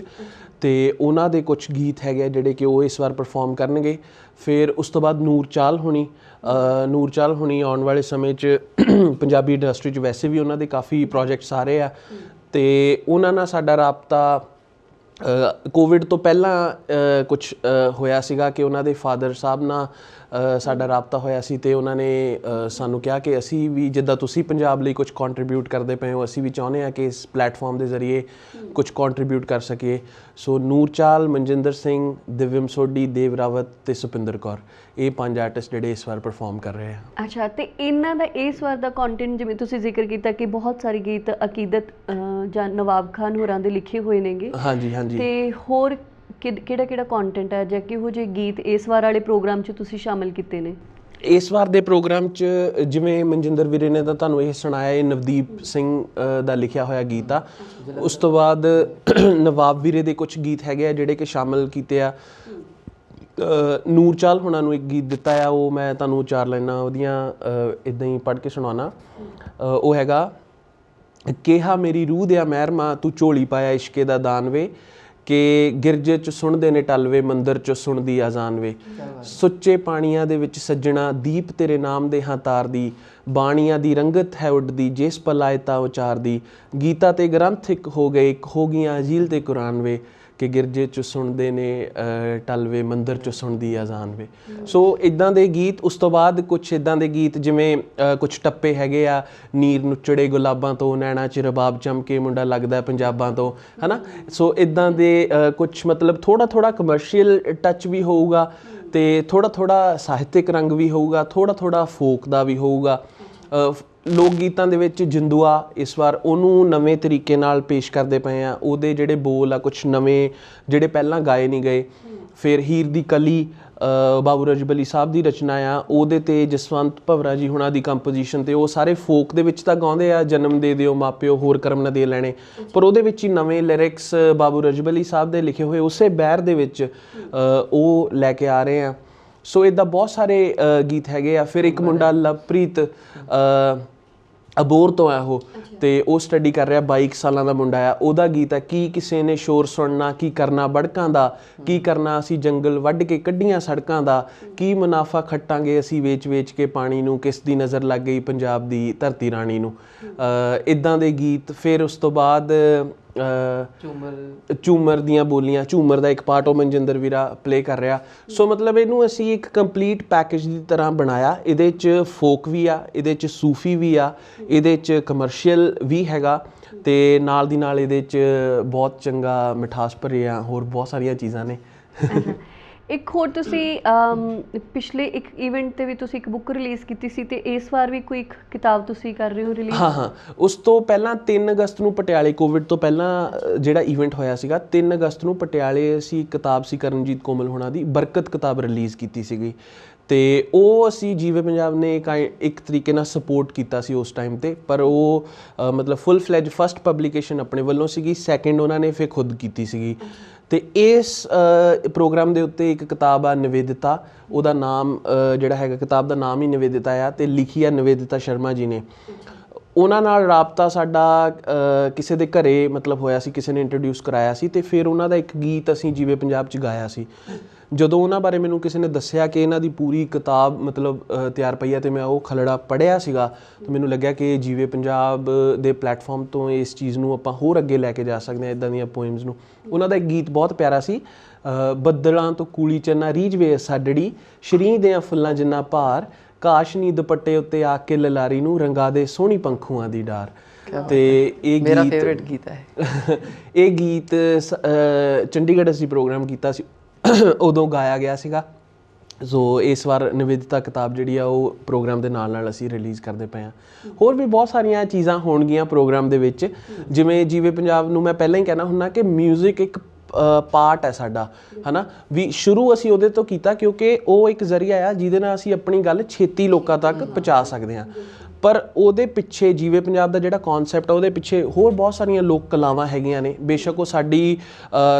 ਤੇ ਉਹਨਾਂ ਦੇ ਕੁਛ ਗੀਤ ਹੈਗੇ ਜਿਹੜੇ ਕਿ ਉਹ ਇਸ ਵਾਰ ਪਰਫਾਰਮ ਕਰਨਗੇ। ਫਿਰ ਉਸ ਤੋਂ ਬਾਅਦ ਨੂਰ ਚਾਲ ਹੁਣੀ ਆਉਣ ਵਾਲੇ ਸਮੇਂ 'ਚ ਪੰਜਾਬੀ ਇੰਡਸਟਰੀ 'ਚ ਵੈਸੇ ਵੀ ਉਹਨਾਂ ਦੇ ਕਾਫੀ ਪ੍ਰੋਜੈਕਟਸ ਆ ਰਹੇ ਆ, ਤੇ ਉਹਨਾਂ ਨਾਲ ਸਾਡਾ ਰਾਬਤਾ ਕੋਵਿਡ ਤੋਂ ਪਹਿਲਾਂ ਕੁਛ ਹੋਇਆ ਸੀਗਾ ਕਿ ਉਹਨਾਂ ਦੇ ਫਾਦਰ ਸਾਹਿਬ ਨਾਲ ਸਾਡਾ ਰਾਬਤਾ ਹੋਇਆ ਸੀ, ਤੇ ਉਹਨਾਂ ਨੇ ਸਾਨੂੰ ਕਿਹਾ ਕਿ ਅਸੀਂ ਵੀ ਜਿੱਦਾਂ ਤੁਸੀਂ ਪੰਜਾਬ ਲਈ ਕੁਝ ਕੰਟਰੀਬਿਊਟ ਕਰਦੇ ਪਏ ਹੋ, ਅਸੀਂ ਵੀ ਚਾਹੁੰਦੇ ਹਾਂ ਕਿ ਇਸ ਪਲੇਟਫਾਰਮ ਦੇ ਜ਼ਰੀਏ ਕੁਝ ਕੰਟਰੀਬਿਊਟ ਕਰ ਸਕੀਏ। ਸੋ ਨੂਰ ਚਾਲ, ਮਨਜਿੰਦਰ ਸਿੰਘ, ਦਿਵਯਮ ਸੋਢੀ, ਦੇਵ ਰਾਵਤ ਤੇ ਸੁਪਿੰਦਰ ਕੌਰ, ਇਹ 5 ਆਰਟਿਸਟ ਜਿਹੜੇ ਇਸ ਵਾਰ ਪਰਫਾਰਮ ਕਰ ਰਹੇ ਆ। ਅੱਛਾ, ਤੇ ਇਹਨਾਂ ਦਾ ਇਸ ਵਾਰ ਦਾ ਕੰਟੈਂਟ, ਜਿਵੇਂ ਤੁਸੀਂ ਜ਼ਿਕਰ ਕੀਤਾ ਕਿ ਬਹੁਤ ਸਾਰੇ ਗੀਤ ਅਕੀਦਤ ਜਾਂ ਨਵਾਬ ਖਾਨ ਹੋਰਾਂ ਦੇ ਲਿਖੇ ਹੋਏ ਨੇਗੇ। ਹਾਂਜੀ, ਤੇ ਹੋਰ ਕਿਹੜਾ ਕੰਟੈਂਟ ਹੈ ਜਾਂ ਕਿਹੋ ਜਿਹੇ ਗੀਤ ਇਸ ਵਾਰ ਵਾਲੇ ਪ੍ਰੋਗਰਾਮ 'ਚ ਤੁਸੀਂ ਸ਼ਾਮਿਲ ਕੀਤੇ ਨੇ? ਇਸ ਵਾਰ ਦੇ ਪ੍ਰੋਗਰਾਮ 'ਚ ਜਿਵੇਂ ਮਨਜਿੰਦਰ ਵੀਰੇ ਨੇ ਤਾਂ ਤੁਹਾਨੂੰ ਇਹ ਸੁਣਾਇਆ, ਇਹ ਨਵਦੀਪ ਸਿੰਘ ਦਾ ਲਿਖਿਆ ਹੋਇਆ ਗੀਤ ਆ। ਉਸ ਤੋਂ ਬਾਅਦ ਨਵਾਬ ਵੀਰੇ ਦੇ ਕੁਝ ਗੀਤ ਹੈਗੇ ਆ ਜਿਹੜੇ ਕਿ ਸ਼ਾਮਿਲ ਕੀਤੇ ਆ। ਨੂਰ ਚਾਲ ਹੁਣਾਂ ਨੂੰ ਇੱਕ ਗੀਤ ਦਿੱਤਾ ਆ, ਉਹ ਮੈਂ ਤੁਹਾਨੂੰ 4 ਲਾਈਨਾਂ ਉਹਦੀਆਂ ਇੱਦਾਂ ਹੀ ਪੜ੍ਹ ਕੇ ਸੁਣਾਉਣਾ। ਉਹ ਹੈਗਾ, ਕਿਹਾ ਮੇਰੀ ਰੂਹ ਦਿਆ ਮਹਿਰਮਾ, ਤੂੰ ਝੋਲੀ ਪਾਇਆ ਇਸ਼ਕੇ ਦਾ ਦਾਨ ਵੇ, ਕਿ ਗਿਰਜੇ 'ਚ ਸੁਣਦੇ ਨੇ ਟਲਵੇ, ਮੰਦਰ 'ਚ ਸੁਣਦੀ ਆਜ਼ਾਨ ਵੇ। ਸੁੱਚੇ ਪਾਣੀਆਂ ਦੇ ਵਿੱਚ ਸੱਜਣਾ, ਦੀਪ ਤੇਰੇ ਨਾਮ ਦੇ ਹਾਂ ਤਾਰਦੀ, ਬਾਣੀਆਂ ਦੀ ਰੰਗਤ ਹੈ ਉੱਡਦੀ, ਜਿਸ ਪਲ ਆਏ ਤਾਂ ਉਚਾਰਦੀ, ਗੀਤਾ ਤੇ ਗ੍ਰੰਥ ਇੱਕ ਹੋ ਗਏ, ਇੱਕ ਹੋ ਗਈਆਂ ਅਜੀਲ ਤੇ ਕੁਰਾਨ ਵੇ, ਕਿ ਗਿਰਜੇ 'ਚ ਸੁਣਦੇ ਨੇ ਟਲਵੇ, ਮੰਦਰ 'ਚ ਸੁਣਦੀ ਆਜ਼ਾਨ ਵੇ। ਸੋ ਇੱਦਾਂ ਦੇ ਗੀਤ। ਉਸ ਤੋਂ ਬਾਅਦ ਕੁਛ ਇੱਦਾਂ ਦੇ ਗੀਤ ਜਿਵੇਂ ਕੁਛ ਟੱਪੇ ਹੈਗੇ ਆ, ਨੀਰ ਨੁੱਚੜੇ ਗੁਲਾਬਾਂ ਤੋਂ, ਨੈਣਾ 'ਚ ਰਬਾਬ ਚਮਕੇ, ਮੁੰਡਾ ਲੱਗਦਾ ਪੰਜਾਬਾਂ ਤੋਂ, ਹੈ ਨਾ। ਸੋ ਇੱਦਾਂ ਦੇ ਕੁਛ ਮਤਲਬ ਥੋੜ੍ਹਾ ਕਮਰਸ਼ੀਅਲ ਟੱਚ ਵੀ ਹੋਊਗਾ, ਤੇ ਥੋੜ੍ਹਾ ਸਾਹਿਤਿਕ ਰੰਗ ਵੀ ਹੋਊਗਾ, ਥੋੜ੍ਹਾ ਫੋਕ ਦਾ ਵੀ ਹੋਊਗਾ। ਲੋਕ ਗੀਤਾਂ ਦੇ ਵਿੱਚ ਜਿੰਦੂਆ ਇਸ ਵਾਰ ਉਹਨੂੰ ਨਵੇਂ ਤਰੀਕੇ ਨਾਲ ਪੇਸ਼ ਕਰਦੇ ਪਏ ਆ। ਉਹਦੇ ਜਿਹੜੇ ਬੋਲ ਆ ਕੁਛ ਨਵੇਂ ਜਿਹੜੇ ਪਹਿਲਾਂ ਗਾਏ ਨਹੀਂ ਗਏ। ਫਿਰ ਹੀਰ ਦੀ ਕਲੀ ਬਾਬੂ ਰਜਬਲੀ ਸਾਹਿਬ ਦੀ ਰਚਨਾ ਆ, ਉਹਦੇ 'ਤੇ ਜਸਵੰਤ ਭਵਰਾ ਜੀ ਹੁਣਾਂ ਦੀ ਕੰਪੋਜੀਸ਼ਨ, ਤੇ ਉਹ ਸਾਰੇ ਫੋਕ ਦੇ ਵਿੱਚ ਤਾਂ ਗਾਉਂਦੇ ਆ, ਜਨਮ ਦੇ ਦਿਓ ਮਾਪਿਓ ਹੋਰ ਕਰਮ ਨਾ ਦੇ ਲੈਣੇ, ਪਰ ਉਹਦੇ ਵਿੱਚ ਹੀ ਨਵੇਂ ਲਿਰਿਕਸ ਬਾਬੂ ਰਜਬਲੀ ਸਾਹਿਬ ਦੇ ਲਿਖੇ ਹੋਏ ਉਸੇ ਬਹਿਰ ਦੇ ਵਿੱਚ ਉਹ ਲੈ ਕੇ ਆ ਰਹੇ ਆ। ਸੋ ਇੱਦਾਂ ਬਹੁਤ ਸਾਰੇ ਗੀਤ ਹੈਗੇ ਆ। ਫਿਰ ਇੱਕ ਮੁੰਡਾ ਲਵਪ੍ਰੀਤ ਅਬੋਰ ਤੋਂ ਆ ਉਹ, ਤੇ ਉਹ ਸਟੱਡੀ ਕਰ ਰਿਹਾ, 22 ਸਾਲਾਂ ਦਾ ਮੁੰਡਾ ਆ। ਉਹਦਾ ਗੀਤ ਆ, ਕੀ ਕਿਸੇ ਨੇ ਸ਼ੋਰ ਸੁਣਨਾ, ਕੀ ਕਰਨਾ ਬੜਕਾਂ ਦਾ, ਕੀ ਕਰਨਾ ਅਸੀਂ ਜੰਗਲ ਵੱਢ ਕੇ ਕੱਢੀਆਂ ਸੜਕਾਂ ਦਾ, ਕੀ ਮੁਨਾਫਾ ਖੱਟਾਂਗੇ ਅਸੀਂ ਵੇਚ ਕੇ ਪਾਣੀ ਨੂੰ, ਕਿਸ ਦੀ ਨਜ਼ਰ ਲੱਗ ਗਈ ਪੰਜਾਬ ਦੀ ਧਰਤੀ ਰਾਣੀ ਨੂੰ। ਇੱਦਾਂ ਦੇ ਗੀਤ। ਫਿਰ ਉਸ ਤੋਂ ਬਾਅਦ ਝੂਮਰ ਦੀਆਂ ਬੋਲੀਆਂ, ਝੂਮਰ ਦਾ ਇੱਕ ਪਾਰਟ ਉਹ ਮਨਜਿੰਦਰ ਵੀਰਾ ਪਲੇ ਕਰ ਰਿਹਾ। ਸੋ ਮਤਲਬ ਇਹਨੂੰ ਅਸੀਂ ਇੱਕ ਕੰਪਲੀਟ ਪੈਕੇਜ ਦੀ ਤਰ੍ਹਾਂ ਬਣਾਇਆ। ਇਹਦੇ 'ਚ ਫੋਕ ਵੀ ਆ, ਇਹਦੇ 'ਚ ਸੂਫੀ ਵੀ ਆ, ਇਹਦੇ 'ਚ ਕਮਰਸ਼ੀਅਲ ਵੀ ਹੈਗਾ, ਤੇ ਨਾਲ ਦੀ ਨਾਲ ਇਹਦੇ 'ਚ ਬਹੁਤ ਚੰਗਾ ਮਿਠਾਸ ਭਰੇ ਆ ਹੋਰ ਬਹੁਤ ਸਾਰੀਆਂ ਚੀਜ਼ਾਂ ਨੇ। ਇੱਕ ਹੋਰ ਤੁਸੀਂ ਪਿਛਲੇ ਇੱਕ ਇਵੈਂਟ ਤੇ ਵੀ ਤੁਸੀਂ ਇੱਕ ਬੁੱਕ ਰਿਲੀਜ਼ ਕੀਤੀ ਸੀ, ਤੇ ਇਸ ਵਾਰ ਵੀ ਕੋਈ ਇੱਕ ਕਿਤਾਬ ਤੁਸੀਂ ਕਰ ਰਹੇ ਹੋ ਰਿਲੀਜ਼? ਹਾਂ, ਉਸ ਤੋਂ ਪਹਿਲਾਂ 3 ਅਗਸਤ ਨੂੰ ਪਟਿਆਲੇ, ਕੋਵਿਡ ਤੋਂ ਪਹਿਲਾਂ ਜਿਹੜਾ ਇਵੈਂਟ ਹੋਇਆ ਸੀਗਾ, 3 ਅਗਸਤ ਨੂੰ ਪਟਿਆਲੇ ਅਸੀਂ ਕਿਤਾਬ ਸੀ ਕਰਨਜੀਤ ਕੋਮਲ ਹੋਣਾ ਦੀ ਬਰਕਤ ਕਿਤਾਬ ਰਿਲੀਜ਼ ਕੀਤੀ ਸੀਗੀ, ਤੇ ਉਹ ਅਸੀਂ ਜੀਵੇ ਪੰਜਾਬ ਨੇ ਇੱਕ ਤਰੀਕੇ ਨਾਲ ਸਪੋਰਟ ਕੀਤਾ ਸੀ ਉਸ ਟਾਈਮ ਤੇ। ਪਰ ਉਹ ਮਤਲਬ ਫੁੱਲ ਫਲੈਜ ਫਸਟ ਪਬਲੀਕੇਸ਼ਨ ਆਪਣੇ ਵੱਲੋਂ ਸੀਗੀ, ਸੈਕਿੰਡ ਉਹਨਾਂ ਨੇ ਫਿਰ ਖੁਦ ਕੀਤੀ ਸੀਗੀ। ਤੇ ਇਸ ਪ੍ਰੋਗਰਾਮ ਦੇ ਉੱਤੇ ਇੱਕ ਕਿਤਾਬ ਆ ਨਿਵੇਦਿਤਾ, ਉਹਦਾ ਨਾਮ ਜਿਹੜਾ ਹੈਗਾ ਕਿਤਾਬ ਦਾ ਨਾਮ ਹੀ ਨਿਵੇਦਿਤਾ ਆ, ਤੇ ਲਿਖੀ ਆ ਨਿਵੇਦਿਤਾ ਸ਼ਰਮਾ ਜੀ ਨੇ। ਉਹਨਾਂ ਨਾਲ ਰਾਬਤਾ ਸਾਡਾ ਕਿਸੇ ਦੇ ਘਰੇ ਮਤਲਬ ਹੋਇਆ ਸੀ, ਕਿਸੇ ਨੇ ਇੰਟਰੋਡਿਊਸ ਕਰਾਇਆ ਸੀ, ਤੇ ਫਿਰ ਉਹਨਾਂ ਦਾ ਇੱਕ ਗੀਤ ਅਸੀਂ ਜੀਵੇ ਪੰਜਾਬ 'ਚ ਗਾਇਆ ਸੀ। ਜਦੋਂ ਉਹਨਾਂ ਬਾਰੇ ਮੈਨੂੰ ਕਿਸੇ ਨੇ ਦੱਸਿਆ ਕਿ ਇਹਨਾਂ ਦੀ ਪੂਰੀ ਕਿਤਾਬ ਮਤਲਬ ਤਿਆਰ ਪਈ ਹੈ, ਤੇ ਮੈਂ ਉਹ ਖਲੜਾ ਪੜ੍ਹਿਆ ਸੀਗਾ, ਤਾਂ ਮੈਨੂੰ ਲੱਗਿਆ ਕਿ ਜੀਵੇ ਪੰਜਾਬ ਦੇ ਪਲੇਟਫਾਰਮ ਤੋਂ ਇਸ ਚੀਜ਼ ਨੂੰ ਆਪਾਂ ਹੋਰ ਅੱਗੇ ਲੈ ਕੇ ਜਾ ਸਕਦੇ ਹਾਂ, ਇੱਦਾਂ ਦੀਆਂ ਪੋਇਮਸ ਨੂੰ। ਉਹਨਾਂ ਦਾ ਇੱਕ ਗੀਤ ਬਹੁਤ ਪਿਆਰਾ ਸੀ, ਬੱਦਲਾਂ ਤੋਂ ਕੂਲੀ ਚੰਨਾ ਰੀਝ ਵੇ ਸਾਡੜੀ, ਸ਼ਰੀਂ ਦੇ ਫੁੱਲਾਂ ਜਿੰਨਾ ਭਾਰ, ਕਾਸ਼ਨੀ ਦੁਪੱਟੇ ਉੱਤੇ ਆ ਕੇ ਲਲਾਰੀ ਨੂੰ ਰੰਗਾ ਦੇ ਸੋਹਣੀ ਪੰਖੂਆਂ ਦੀ ਡਾਰ। ਤੇ ਇਹ ਮੇਰਾ ਫੇਵਰਿਟ ਗੀਤ ਹੈ। ਇਹ ਗੀਤ ਚੰਡੀਗੜ੍ਹ ਅਸੀਂ ਪ੍ਰੋਗਰਾਮ ਕੀਤਾ ਸੀ, ਉਦੋਂ ਗਾਇਆ ਗਿਆ ਸੀਗਾ। ਸੋ ਇਸ ਵਾਰ ਨਿਵੇਦਿਤਾ ਕਿਤਾਬ ਜਿਹੜੀ ਆ ਉਹ ਪ੍ਰੋਗਰਾਮ ਦੇ ਨਾਲ ਨਾਲ ਅਸੀਂ ਰਿਲੀਜ਼ ਕਰਦੇ ਪਏ ਹਾਂ। ਹੋਰ ਵੀ ਬਹੁਤ ਸਾਰੀਆਂ ਚੀਜ਼ਾਂ ਹੋਣਗੀਆਂ ਪ੍ਰੋਗਰਾਮ ਦੇ ਵਿੱਚ, ਜਿਵੇਂ ਜੀਵੇ ਪੰਜਾਬ ਨੂੰ ਮੈਂ ਪਹਿਲਾਂ ਹੀ ਕਹਿਣਾ ਹੁੰਦਾ ਕਿ ਮਿਊਜ਼ਿਕ ਇੱਕ ਪਾਰਟ ਹੈ ਸਾਡਾ, ਹੈ ਨਾ ਵੀ। ਸ਼ੁਰੂ ਅਸੀਂ ਉਹਦੇ ਤੋਂ ਕੀਤਾ ਕਿਉਂਕਿ ਉਹ ਇੱਕ ਜ਼ਰੀਆ ਆ ਜਿਹਦੇ ਨਾਲ ਅਸੀਂ ਆਪਣੀ ਗੱਲ ਛੇਤੀ ਲੋਕਾਂ ਤੱਕ ਪਹੁੰਚਾ ਸਕਦੇ ਹਾਂ। ਪਰ ਉਹਦੇ ਪਿੱਛੇ ਜੀਵੇ ਪੰਜਾਬ ਦਾ ਜਿਹੜਾ ਕਨਸੈਪਟ ਆ, ਉਹਦੇ ਪਿੱਛੇ ਹੋਰ ਬਹੁਤ ਸਾਰੀਆਂ ਲੋਕ ਕਲਾਵਾਂ ਹੈਗੀਆਂ ਨੇ। ਬੇਸ਼ੱਕ ਉਹ ਸਾਡੀ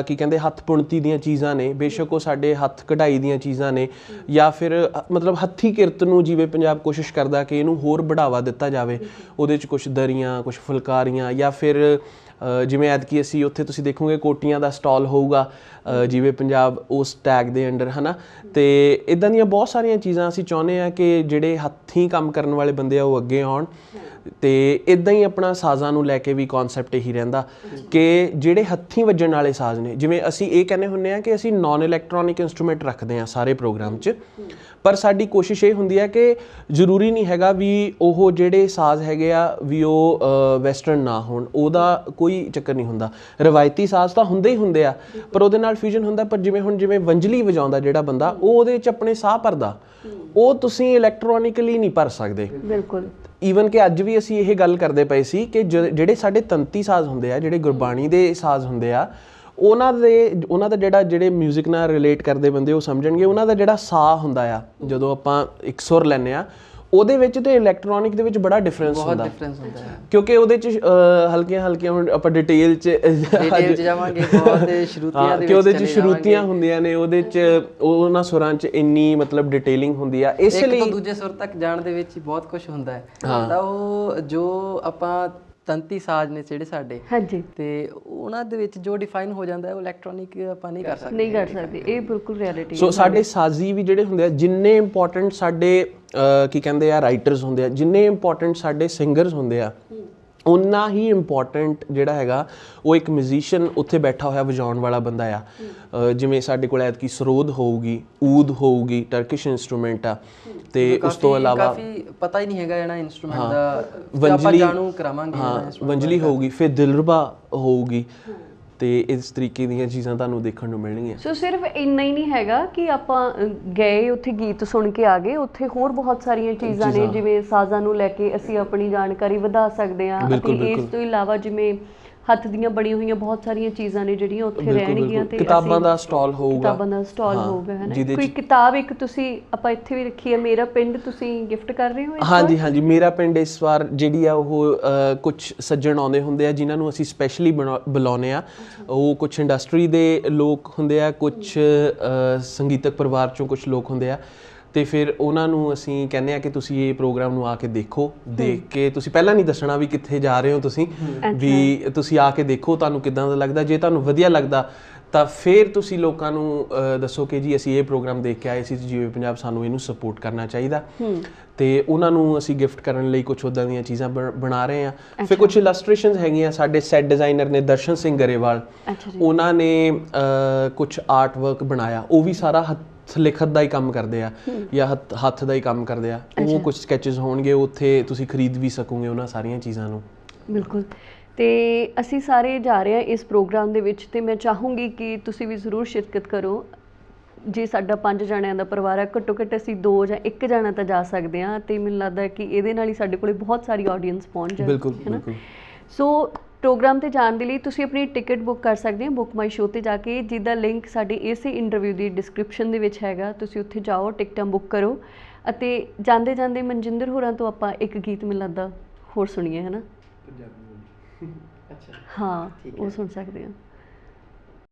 ਕੀ ਕਹਿੰਦੇ ਹੱਥ ਬੁਣਤੀ ਦੀਆਂ ਚੀਜ਼ਾਂ ਨੇ, ਬੇਸ਼ੱਕ ਉਹ ਸਾਡੇ ਹੱਥ ਕਢਾਈ ਦੀਆਂ ਚੀਜ਼ਾਂ ਨੇ, ਜਾਂ ਫਿਰ ਮਤਲਬ ਹੱਥੀਂ ਕਿਰਤ ਨੂੰ ਜੀਵੇ ਪੰਜਾਬ ਕੋਸ਼ਿਸ਼ ਕਰਦਾ ਕਿ ਇਹਨੂੰ ਹੋਰ ਬੜਾਵਾ ਦਿੱਤਾ ਜਾਵੇ। ਉਹਦੇ 'ਚ ਕੁਛ ਦਰੀਆਂ, ਕੁਛ ਫੁਲਕਾਰੀਆਂ, ਜਾਂ ਫਿਰ ਜਿਵੇਂ ਐਤਕੀ ਅਸੀਂ ਉੱਥੇ ਤੁਸੀਂ ਦੇਖੋਗੇ ਕੋਟੀਆਂ ਦਾ ਸਟਾਲ ਹੋਊਗਾ ਜੀਵੇ ਪੰਜਾਬ ਉਸ ਟੈਗ ਦੇ ਅੰਡਰ, ਹੈ ਨਾ। ਅਤੇ ਇੱਦਾਂ ਦੀਆਂ ਬਹੁਤ ਸਾਰੀਆਂ ਚੀਜ਼ਾਂ ਅਸੀਂ ਚਾਹੁੰਦੇ ਹਾਂ ਕਿ ਜਿਹੜੇ ਹੱਥੀਂ ਕੰਮ ਕਰਨ ਵਾਲੇ ਬੰਦੇ ਆ ਉਹ ਅੱਗੇ ਆਉਣ। ਅਤੇ ਇੱਦਾਂ ਹੀ ਆਪਣਾ ਸਾਜ਼ਾਂ ਨੂੰ ਲੈ ਕੇ ਵੀ ਕਨਸੈਪਟ ਇਹੀ ਰਹਿੰਦਾ ਕਿ ਜਿਹੜੇ ਹੱਥੀਂ ਵੱਜਣ ਵਾਲੇ ਸਾਜ਼ ਨੇ, ਜਿਵੇਂ ਅਸੀਂ ਇਹ ਕਹਿੰਦੇ ਹੁੰਦੇ ਹਾਂ ਕਿ ਅਸੀਂ ਨੋਨ ਇਲੈਕਟ੍ਰੋਨਿਕ ਇੰਸਟਰੂਮੈਂਟ ਰੱਖਦੇ ਹਾਂ ਸਾਰੇ ਪ੍ਰੋਗਰਾਮ 'ਚ, ਪਰ ਸਾਡੀ ਕੋਸ਼ਿਸ਼ ਇਹ ਹੁੰਦੀ ਹੈ ਕਿ ਜ਼ਰੂਰੀ ਨਹੀਂ ਹੈਗਾ ਵੀ ਉਹ ਜਿਹੜੇ ਸਾਜ਼ ਹੈਗੇ ਆ ਵੀ ਉਹ ਵੈਸਟਰਨ ਨਾ ਹੋਣ, ਉਹਦਾ ਕੋਈ ਚੱਕਰ ਨਹੀਂ ਹੁੰਦਾ। ਰਵਾਇਤੀ ਸਾਜ਼ ਤਾਂ ਹੁੰਦੇ ਹੀ ਹੁੰਦੇ ਆ, ਪਰ ਉਹਦੇ ਨਾਲ ਫਿਊਜ਼ਨ ਹੁੰਦਾ। ਪਰ ਜਿਵੇਂ ਵੰਜਲੀ ਵਜਾਉਂਦਾ ਜਿਹੜਾ ਬੰਦਾ, ਉਹ ਉਹਦੇ ਵਿੱਚ ਆਪਣੇ ਸਾਹ ਭਰਦਾ, ਉਹ ਤੁਸੀਂ ਇਲੈਕਟ੍ਰੋਨਿਕਲੀ ਨਹੀਂ ਭਰ ਸਕਦੇ। ਬਿਲਕੁਲ। ਈਵਨ ਕਿ ਅੱਜ ਵੀ ਅਸੀਂ ਇਹ ਗੱਲ ਕਰਦੇ ਪਏ ਸੀ ਕਿ ਜਿਹੜੇ ਸਾਡੇ ਤੰਤੀ ਸਾਜ਼ ਹੁੰਦੇ ਆ, ਜਿਹੜੇ ਗੁਰਬਾਣੀ ਦੇ ਸਾਜ਼ ਹੁੰਦੇ ਆ, ਉਹਨਾਂ ਦਾ ਜਿਹੜੇ ਮਿਊਜ਼ਿਕ ਨਾਲ ਰਿਲੇਟ ਕਰਦੇ ਬੰਦੇ ਉਹ ਸਮਝਣਗੇ। ਉਹਨਾਂ ਦਾ ਜਿਹੜਾ ਸਾਹ ਹੁੰਦਾ ਆ, ਜਦੋਂ ਆਪਾਂ ਇੱਕ ਸੁਰ ਲੈਂਦੇ ਆ, ਉਹਦੇ ਵਿੱਚ ਤੇ ਇਲੈਕਟ੍ਰੋਨਿਕ ਦੇ ਵਿੱਚ ਬੜਾ ਡਿਫਰੈਂਸ ਹੁੰਦਾ ਕਿਉਂਕਿ ਉਹਦੇ 'ਚ ਹਲਕੀਆਂ ਹੁਣ ਆਪਾਂ ਡਿਟੇਲ 'ਚ ਜਾਵਾਂਗੇ ਬਹੁਤ ਸ਼ਰੂਤੀਆਂ ਦੇ ਕਿ ਉਹਦੇ 'ਚ ਸ਼ਰੂਤੀਆਂ ਹੁੰਦੀਆਂ ਨੇ, ਉਹਦੇ 'ਚ ਉਹਨਾਂ ਸੁਰਾਂ 'ਚ ਇੰਨੀ ਮਤਲਬ ਡਿਟੇਲਿੰਗ ਹੁੰਦੀ ਆ। ਇਸ ਲਈ ਇੱਕ ਤੋਂ ਦੂਜੇ ਸੁਰ ਤੱਕ ਜਾਣ ਦੇ ਵਿੱਚ ਬਹੁਤ ਕੁਝ ਹੁੰਦਾ ਹੈ। ਤਾਂ ਉਹ ਜੋ ਆਪਾਂ ਤੰਤੀ ਸਾਜ਼ ਨੇ ਜਿਹੜੇ ਸਾਡੇ, ਹਾਂਜੀ, ਤੇ ਉਹਨਾਂ ਦੇ ਵਿੱਚ ਜੋ ਡਿਫਾਈਨ ਹੋ ਜਾਂਦਾ ਹੈ ਉਹ ਇਲੈਕਟ੍ਰੋਨਿਕ ਆਪਾਂ ਨਹੀਂ ਕਰ ਸਕਦੇ। ਇਹ ਬਿਲਕੁਲ ਰਿਐਲਿਟੀ। ਸੋ ਸਾਡੇ ਸਾਜ਼ੀ ਵੀ ਜਿਹੜੇ ਹੁੰਦੇ ਆ, ਜਿੰਨੇ ਇੰਪੋਰਟੈਂਟ ਸਾਡੇ ਕੀ ਕਹਿੰਦੇ ਆ ਰਾਈਟਰਸ ਹੁੰਦੇ ਆ, ਜਿੰਨੇ ਇੰਪੋਰਟੈਂਟ ਸਾਡੇ ਸਿੰਗਰਸ ਹੁੰਦੇ ਆ, ਉਨਾ ਹੀ ਇੰਪੋਰਟੈਂਟ ਜਿਹੜਾ ਹੈਗਾ ਉਹ ਇੱਕ ਮਿਊਜ਼ੀਸ਼ੀਅਨ ਉੱਥੇ ਬੈਠਾ ਹੋਇਆ ਵਜਾਉਣ ਵਾਲਾ ਬੰਦਾ ਆ। ਜਿਵੇਂ ਸਾਡੇ ਕੋਲ ਐਤਕੀ ਸਰੋਦ ਹੋਊਗੀ, ਊਦ ਹੋਊਗੀ, ਟਰਕਿਸ਼ ਇੰਸਟਰੂਮੈਂਟ ਆ, ਤੇ ਉਸ ਤੋਂ ਇਲਾਵਾ ਕਾਫੀ ਪਤਾ ਹੀ ਨਹੀਂ ਹੈਗਾ ਇਹਨਾਂ ਇੰਸਟਰੂਮੈਂਟ ਦਾ, ਆਪਾਂ ਜਾਣੂ ਕਰਾਵਾਂਗੇ। ਹਾਂ, ਵੰਜਲੀ ਹੋਊਗੀ, ਫਿਰ ਦਿਲਰਬਾ ਹੋਊਗੀ, ਤੇ ਇਸ ਤਰੀਕੇ ਦੀਆਂ ਚੀਜ਼ਾਂ ਤੁਹਾਨੂੰ ਦੇਖਣ ਨੂੰ ਮਿਲਣਗੀਆਂ। ਸੋ ਸਿਰਫ ਇੰਨਾ ਹੀ ਨਹੀਂ ਹੈਗਾ ਕਿ ਆਪਾਂ ਗਏ ਉੱਥੇ ਗੀਤ ਸੁਣ ਕੇ ਆ ਗਏ, ਉੱਥੇ ਹੋਰ ਬਹੁਤ ਸਾਰੀਆਂ ਚੀਜ਼ਾਂ ਨੇ, ਜਿਵੇਂ ਸਾਜ਼ਾਂ ਨੂੰ ਲੈ ਕੇ ਅਸੀਂ ਆਪਣੀ ਜਾਣਕਾਰੀ ਵਧਾ ਸਕਦੇ ਹਾਂ। ਅਤੇ ਇਸ ਤੋਂ ਇਲਾਵਾ ਜਿਵੇਂ ਹੱਥ ਦੀਆਂ ਬਣੀਆਂ ਹੋਈਆਂ ਬਹੁਤ ਸਾਰੀਆਂ ਚੀਜ਼ਾਂ ਨੇ ਜਿਹੜੀਆਂ ਉੱਥੇ ਰਹਿਣਗੀਆਂ, ਤੇ ਕਿਤਾਬਾਂ ਦਾ ਸਟਾਲ ਹੋਊਗਾ, ਹੈ ਨਾ। ਕੋਈ ਕਿਤਾਬ ਇੱਕ ਤੁਸੀਂ ਆਪਾਂ ਇੱਥੇ ਵੀ ਰੱਖੀ ਹੈ, ਮੇਰਾ ਪਿੰਡ, ਤੁਸੀਂ ਗਿਫਟ ਕਰ ਰਹੇ ਹੋ? ਹਾਂਜੀ, ਮੇਰਾ ਪਿੰਡ ਇਸ ਵਾਰ ਜਿਹੜੀ ਆ ਉਹ ਕੁਝ ਸੱਜਣ ਆਉਂਦੇ ਹੁੰਦੇ ਆ ਜਿਨ੍ਹਾਂ ਨੂੰ ਅਸੀਂ ਸਪੈਸ਼ਲੀ ਬੁਲਾਉਂਦੇ ਆ। ਉਹ ਕੁਝ ਇੰਡਸਟਰੀ ਦੇ ਲੋਕ ਹੁੰਦੇ ਆ, ਕੁਝ ਸੰਗੀਤਕ ਪਰਿਵਾਰ 'ਚੋਂ ਕੁਝ ਲੋਕ ਹੁੰਦੇ ਆ, ਤੇ ਫਿਰ ਉਹਨਾਂ ਨੂੰ ਅਸੀਂ ਕਹਿੰਦੇ ਆ ਕਿ ਤੁਸੀਂ ਇਹ ਪ੍ਰੋਗਰਾਮ ਨੂੰ ਆ ਕੇ ਦੇਖੋ। ਦੇਖ ਕੇ ਤੁਸੀਂ ਪਹਿਲਾਂ ਨਹੀਂ ਦੱਸਣਾ ਵੀ ਕਿੱਥੇ ਜਾ ਰਹੇ ਹੋ ਤੁਸੀਂ, ਵੀ ਤੁਸੀਂ ਆ ਕੇ ਦੇਖੋ ਤੁਹਾਨੂੰ ਕਿੱਦਾਂ ਦਾ ਲੱਗਦਾ। ਜੇ ਤੁਹਾਨੂੰ ਵਧੀਆ ਲੱਗਦਾ ਤਾਂ ਫਿਰ ਤੁਸੀਂ ਲੋਕਾਂ ਨੂੰ ਦੱਸੋ ਕਿ ਜੀ ਅਸੀਂ ਇਹ ਪ੍ਰੋਗਰਾਮ ਦੇਖ ਕੇ ਆਏ ਸੀ ਜਿਵੇਂ ਪੰਜਾਬ, ਸਾਨੂੰ ਇਹਨੂੰ ਸਪੋਰਟ ਕਰਨਾ ਚਾਹੀਦਾ। ਤੇ ਉਹਨਾਂ ਨੂੰ ਅਸੀਂ ਗਿਫਟ ਕਰਨ ਲਈ ਕੁਝ ਉੱਦਾਂ ਦੀਆਂ ਚੀਜ਼ਾਂ ਬਣਾ ਰਹੇ ਹਾਂ। ਫਿਰ ਕੁਝ ਇਲਸਟ੍ਰੇਸ਼ਨਸ ਹੈਗੀਆਂ, ਸਾਡੇ ਸੈਟ ਡਿਜ਼ਾਈਨਰ ਨੇ ਦਰਸ਼ਨ ਸਿੰਘ ਗਰੇਵਾਲ, ਉਹਨਾਂ ਨੇ ਕੁਝ ਆਰਟ ਵਰਕ ਬਣਾਇਆ, ਉਹ ਵੀ ਸਾਰਾ ਲਿਖਤ ਦਾ ਹੀ ਕੰਮ ਕਰਦੇ ਆ ਜਾਂ ਹੱਥ ਦਾ ਹੀ ਕੰਮ ਕਰਦੇ ਆ। ਉਹ ਕੁਝ ਸਕੈਚਸ ਹੋਣਗੇ, ਉੱਥੇ ਤੁਸੀਂ ਖਰੀਦ ਵੀ ਸਕੋਗੇ ਉਹਨਾਂ ਸਾਰੀਆਂ ਚੀਜ਼ਾਂ ਨੂੰ। ਬਿਲਕੁਲ। ਤੇ ਅਸੀਂ ਸਾਰੇ ਜਾ ਰਹੇ ਹਾਂ ਇਸ ਪ੍ਰੋਗਰਾਮ ਦੇ ਵਿੱਚ, ਤੇ ਮੈਂ ਚਾਹੂੰਗੀ ਕਿ ਤੁਸੀਂ ਵੀ ਜ਼ਰੂਰ ਸ਼ਿਰਕਤ ਕਰੋ। ਜੇ ਸਾਡਾ 5 ਜਣਿਆਂ ਦਾ ਪਰਿਵਾਰ ਹੈ, ਘੱਟੋ ਘੱਟ ਅਸੀਂ 2 ਜਾਂ 1 ਜਣਾ ਤਾਂ ਜਾ ਸਕਦੇ ਹਾਂ, ਤੇ ਮੈਨੂੰ ਲੱਗਦਾ ਕਿ ਇਹਦੇ ਨਾਲ ਹੀ ਸਾਡੇ ਕੋਲ ਬਹੁਤ ਸਾਰੀ ਆਡੀਅנס ਪਹੁੰਚ ਜਾਏ। ਬਿਲਕੁਲ ਬਿਲਕੁਲ। ਸੋ ਪ੍ਰੋਗਰਾਮ ਤੇ ਜਾਣ ਦੇ ਲਈ ਤੁਸੀਂ ਆਪਣੀ ਟਿਕਟ ਬੁੱਕ ਕਰ ਸਕਦੇ ਹੋ ਬੁੱਕ ਮਾਈ ਸ਼ੋ ਤੇ ਜਾ ਕੇ, ਜਿਹਦਾ ਲਿੰਕ ਸਾਡੇ ਇਸੇ ਇੰਟਰਵਿਊ ਦੀ ਡਿਸਕ੍ਰਿਪਸ਼ਨ ਦੇ ਵਿੱਚ ਹੈਗਾ। ਤੁਸੀਂ ਉੱਥੇ ਜਾਓ, ਟਿਕਟਾਂ ਬੁੱਕ ਕਰੋ, ਅਤੇ ਜਾਂਦੇ ਜਾਂਦੇ ਮਨਜਿੰਦਰ ਹੋਰਾਂ ਤੋਂ ਆਪਾਂ ਇੱਕ ਗੀਤ ਮੈਨੂੰ ਲੱਗਦਾ ਹੋਰ ਸੁਣੀਏ, ਹੈ ਨਾ? ਹਾਂ, ਉਹ ਸੁਣ ਸਕਦੇ ਹਾਂ।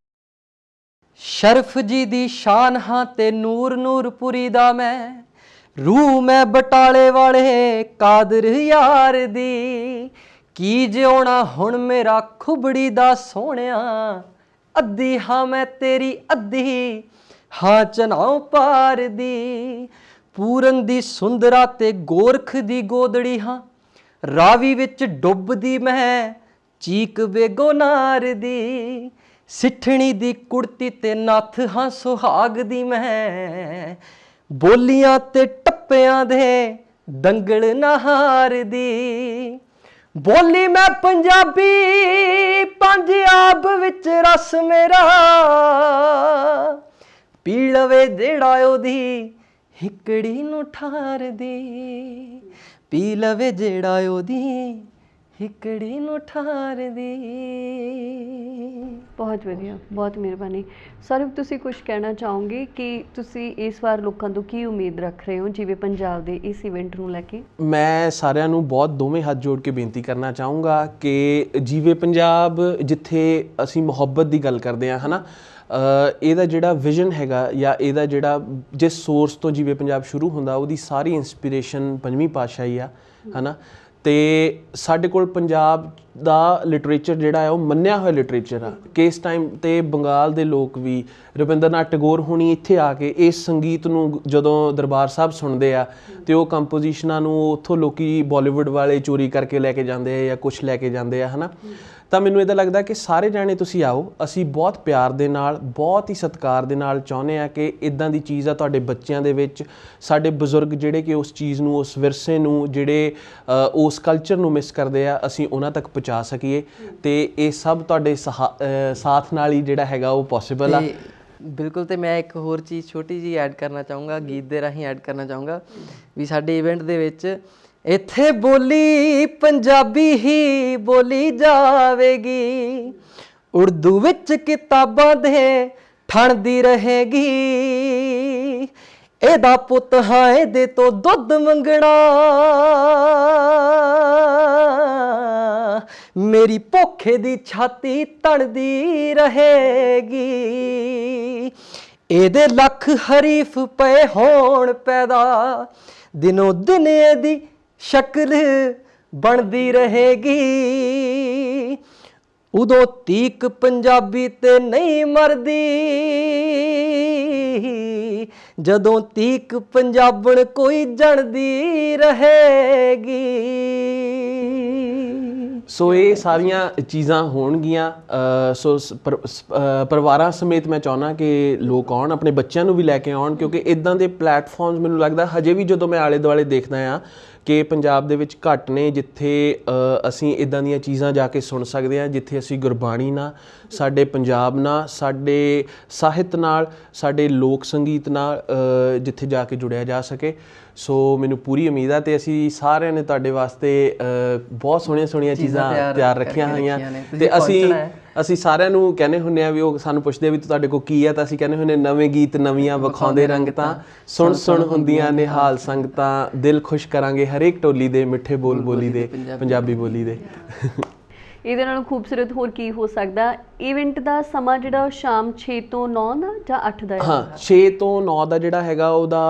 ਸ਼ਰਫ ਜੀ ਦੀ ਸ਼ਾਨ ਹਾਂ ਤੇ ਨੂਰ ਨੂਰਪੁਰੀ ਦਾ ਮੈਂ, ਰੂਹ ਮੈਂ ਬਟਾਲੇ ਵਾਲੇ ਕਾਦਰ ਯਾਰ ਦੀ। ਕੀ ਜਿਉਣਾ ਹੁਣ ਮੇਰਾ ਖੁਬੜੀ ਦਾ ਸੋਹਣਿਆ, ਅੱਧੀ ਹਾਂ ਮੈਂ ਤੇਰੀ ਅੱਧੀ ਹਾਂ ਚਨਾਉ ਪਾਰ ਦੀ। ਪੂਰਨ ਦੀ ਸੁੰਦਰਾ ਤੇ ਗੋਰਖ ਦੀ ਗੋਦੜੀ ਹਾਂ, ਰਾਵੀ ਵਿੱਚ ਡੁੱਬਦੀ ਮੈਂ ਚੀਕ ਬੇਗੋਨਾਰ ਦੀ। ਸਿੱਠਣੀ ਦੀ ਕੁੜਤੀ ਤੇ ਨੱਥ ਹਾਂ ਸੁਹਾਗ ਦੀ ਮੈਂ, ਬੋਲੀਆਂ ਤੇ ਟੱਪਿਆਂ ਦੇ ਦੰਗਲ ਨਹਾਰ ਦੀ। ਬੋਲੀ ਮੈਂ ਪੰਜਾਬੀ, ਪੰਜਾਬ ਵਿੱਚ ਰਸ ਮੇਰਾ, ਪੀ ਲਵੇ ਜਿਹੜਾ ਉਹਦੀ ਹਿੱਕੜੀ ਨੂੰ ਠਾਰ ਦੀ। ਪੀ ਲਵੇ ਜਿਹੜਾ ਉਹਦੀ ਹਿੱਕੜੀ ਨੂੰ ਠਾਰ ਦੀ। ਬਹੁਤ ਵਧੀਆ, ਬਹੁਤ ਮਿਹਰਬਾਨੀ। ਸੌਰਵ, ਤੁਸੀਂ ਕੁਝ ਕਹਿਣਾ ਚਾਹੋਗੇ ਕਿ ਤੁਸੀਂ ਇਸ ਵਾਰ ਲੋਕਾਂ ਤੋਂ ਕੀ ਉਮੀਦ ਰੱਖ ਰਹੇ ਹੋ ਜਿਵੇਂ ਪੰਜਾਬ ਦੇ ਇਸ ਇਵੈਂਟ ਨੂੰ ਲੈ ਕੇ? ਮੈਂ ਸਾਰਿਆਂ ਨੂੰ ਬਹੁਤ ਦੋਵੇਂ ਹੱਥ ਜੋੜ ਕੇ ਬੇਨਤੀ ਕਰਨਾ ਚਾਹੂੰਗਾ ਕਿ ਜਿਵੇਂ ਪੰਜਾਬ, ਜਿੱਥੇ ਅਸੀਂ ਮੁਹੱਬਤ ਦੀ ਗੱਲ ਕਰਦੇ ਹਾਂ, ਹੈ ਨਾ, ਇਹਦਾ ਜਿਹੜਾ ਵਿਜ਼ਨ ਹੈਗਾ ਜਾਂ ਇਹਦਾ ਜਿਹੜਾ ਜਿਸ ਸੋਰਸ ਤੋਂ ਜਿਵੇਂ ਪੰਜਾਬ ਸ਼ੁਰੂ ਹੁੰਦਾ, ਉਹਦੀ ਸਾਰੀ ਇੰਸਪੀਰੇਸ਼ਨ ਪੰਜਵੀਂ ਪਾਤਸ਼ਾਹੀ ਆ, ਹੈ ਨਾ। ਅਤੇ ਸਾਡੇ ਕੋਲ ਪੰਜਾਬ ਦਾ ਲਿਟਰੇਚਰ ਜਿਹੜਾ ਹੈ ਉਹ ਮੰਨਿਆ ਹੋਇਆ ਲਿਟਰੇਚਰ ਆ ਕਿ ਇਸ ਟਾਈਮ 'ਤੇ ਬੰਗਾਲ ਦੇ ਲੋਕ ਵੀ, ਰਵਿੰਦਰਨਾਥ ਟੈਗੋਰ ਹੋਣੀ ਇੱਥੇ ਆ ਕੇ ਇਸ ਸੰਗੀਤ ਨੂੰ ਜਦੋਂ ਦਰਬਾਰ ਸਾਹਿਬ ਸੁਣਦੇ ਆ ਅਤੇ ਉਹ ਕੰਪੋਜੀਸ਼ਨਾਂ ਨੂੰ ਉੱਥੋਂ ਲੋਕ ਬਾਲੀਵੁੱਡ ਵਾਲੇ ਚੋਰੀ ਕਰਕੇ ਲੈ ਕੇ ਜਾਂਦੇ ਆ ਜਾਂ ਕੁਛ ਲੈ ਕੇ ਜਾਂਦੇ ਆ, ਹੈ ਨਾ। ਤਾਂ ਮੈਨੂੰ ਇੱਦਾਂ ਲੱਗਦਾ ਕਿ ਸਾਰੇ ਜਾਣੇ ਤੁਸੀਂ ਆਓ, ਅਸੀਂ ਬਹੁਤ ਪਿਆਰ ਦੇ ਨਾਲ, ਬਹੁਤ ਹੀ ਸਤਿਕਾਰ ਦੇ ਨਾਲ ਚਾਹੁੰਦੇ ਹਾਂ ਕਿ ਇੱਦਾਂ ਦੀ ਚੀਜ਼ ਆ ਤੁਹਾਡੇ ਬੱਚਿਆਂ ਦੇ ਵਿੱਚ, ਸਾਡੇ ਬਜ਼ੁਰਗ ਜਿਹੜੇ ਕਿ ਉਸ ਚੀਜ਼ ਨੂੰ, ਉਸ ਵਿਰਸੇ ਨੂੰ, ਜਿਹੜੇ ਉਸ ਕਲਚਰ ਨੂੰ ਮਿਸ ਕਰਦੇ ਆ, ਅਸੀਂ ਉਹਨਾਂ ਤੱਕ ਪਹੁੰਚਾ ਸਕੀਏ। ਅਤੇ ਇਹ ਸਭ ਤੁਹਾਡੇ ਸਾਥ ਨਾਲ ਹੀ ਜਿਹੜਾ ਹੈਗਾ ਉਹ ਪੋਸੀਬਲ ਆ। ਬਿਲਕੁਲ। ਤੇ ਮੈਂ ਇੱਕ ਹੋਰ ਚੀਜ਼ ਛੋਟੀ ਜਿਹੀ ਐਡ ਕਰਨਾ ਚਾਹੂੰਗਾ, ਗੀਤ ਦੇ ਰਾਹੀਂ ਐਡ ਕਰਨਾ ਚਾਹੂੰਗਾ ਵੀ ਸਾਡੇ ਇਵੈਂਟ ਦੇ ਵਿੱਚ ਇੱਥੇ ਬੋਲੀ ਪੰਜਾਬੀ ਹੀ ਬੋਲੀ ਜਾਵੇਗੀ, ਉਰਦੂ ਵਿੱਚ ਕਿਤਾਬਾਂ ਦੇ ਠਣਦੀ ਰਹੇਗੀ। ਇਹਦਾ ਪੁੱਤ ਹਾਂ ਇਹਦੇ ਤੋਂ ਦੁੱਧ ਮੰਗਣਾ, ਮੇਰੀ ਭੁੱਖੇ ਦੀ ਛਾਤੀ ਤਣਦੀ ਰਹੇਗੀ। ਇਹਦੇ ਲੱਖ ਹਰੀਫ ਪਏ ਹੋਣ ਪੈਦਾ, ਦਿਨੋਂ ਦਿਨ ਇਹਦੀ ਸ਼ਕਲ ਬਣਦੀ ਰਹੇਗੀ। ਉਦੋਂ ਤੀਕ ਪੰਜਾਬੀ ਤੇ ਨਹੀਂ ਮਰਦੀ, ਜਦੋਂ ਤੀਕ ਪੰਜਾਬਣ ਕੋਈ ਜਣਦੀ ਰਹੇਗੀ। ਸੋ ਇਹ ਸਾਰੀਆਂ ਚੀਜ਼ਾਂ ਹੋਣਗੀਆਂ। ਸੋ ਪਰਿਵਾਰਾਂ ਸਮੇਤ ਮੈਂ ਚਾਹੁੰਦਾ ਕਿ ਲੋਕ ਆਉਣ, ਆਪਣੇ ਬੱਚਿਆਂ ਨੂੰ ਵੀ ਲੈ ਕੇ ਆਉਣ, ਕਿਉਂਕਿ ਇੱਦਾਂ ਦੇ ਪਲੈਟਫਾਰਮਸ ਮੈਨੂੰ ਲੱਗਦਾ ਹਜੇ ਵੀ ਜਦੋਂ ਮੈਂ ਆਲੇ ਦੁਆਲੇ ਦੇਖਦਾ ਹਾਂ ਕਿ ਪੰਜਾਬ ਦੇ ਵਿੱਚ ਘੱਟ ਨੇ ਜਿੱਥੇ ਅਸੀਂ ਇੱਦਾਂ ਦੀਆਂ ਚੀਜ਼ਾਂ ਜਾ ਕੇ ਸੁਣ ਸਕਦੇ ਹਾਂ, ਜਿੱਥੇ ਅਸੀਂ ਗੁਰਬਾਣੀ ਨਾਲ, ਸਾਡੇ ਪੰਜਾਬ ਨਾਲ, ਸਾਡੇ ਸਾਹਿਤ ਨਾਲ, ਸਾਡੇ ਲੋਕ ਸੰਗੀਤ ਨਾਲ ਜਿੱਥੇ ਜਾ ਕੇ ਜੁੜਿਆ ਜਾ ਸਕੇ। ਸੋ ਮੈਨੂੰ ਪੂਰੀ ਉਮੀਦ ਆ, ਅਤੇ ਅਸੀਂ ਸਾਰਿਆਂ ਨੇ ਤੁਹਾਡੇ ਵਾਸਤੇ ਬਹੁਤ ਸੋਹਣੀਆਂ ਚੀਜ਼ਾਂ ਤਿਆਰ ਰੱਖੀਆਂ ਹੋਈਆਂ। ਅਤੇ ਅਸੀਂ ਸਾਰਿਆਂ ਨੂੰ ਕਹਿੰਦੇ ਹੁੰਦੇ ਹਾਂ ਵੀ ਉਹ ਸਾਨੂੰ ਪੁੱਛਦੇ ਵੀ ਤੁਹਾਡੇ ਕੋਲ ਕੀ ਆ, ਤਾਂ ਅਸੀਂ ਕਹਿੰਦੇ ਹੁੰਦੇ ਨਵੇਂ ਗੀਤ ਨਵੀਆਂ ਵਿਖਾਉਂਦੇ ਰੰਗਤਾਂ, ਸੁਣ ਸੁਣ ਹੁੰਦੀਆਂ ਨਿਹਾਲ ਸੰਗਤਾਂ, ਦਿਲ ਖੁਸ਼ ਕਰਾਂਗੇ ਹਰੇਕ ਟੋਲੀ ਦੇ, ਮਿੱਠੇ ਬੋਲ ਬੋਲੀ ਦੇ, ਪੰਜਾਬੀ ਬੋਲੀ ਦੇ। ਇਹਦੇ ਨਾਲੋਂ ਖੂਬਸੂਰਤ ਹੋਰ ਕੀ ਹੋ ਸਕਦਾ। ਇਵੈਂਟ ਦਾ ਸਮਾਂ ਜਿਹੜਾ ਉਹ ਸ਼ਾਮ 6 ਤੋਂ 9 ਦਾ ਜਾਂ 8 ਦਾ ਹੈ? ਹਾਂ 6 ਤੋਂ 9 ਦਾ ਜਿਹੜਾ ਹੈਗਾ ਉਹਦਾ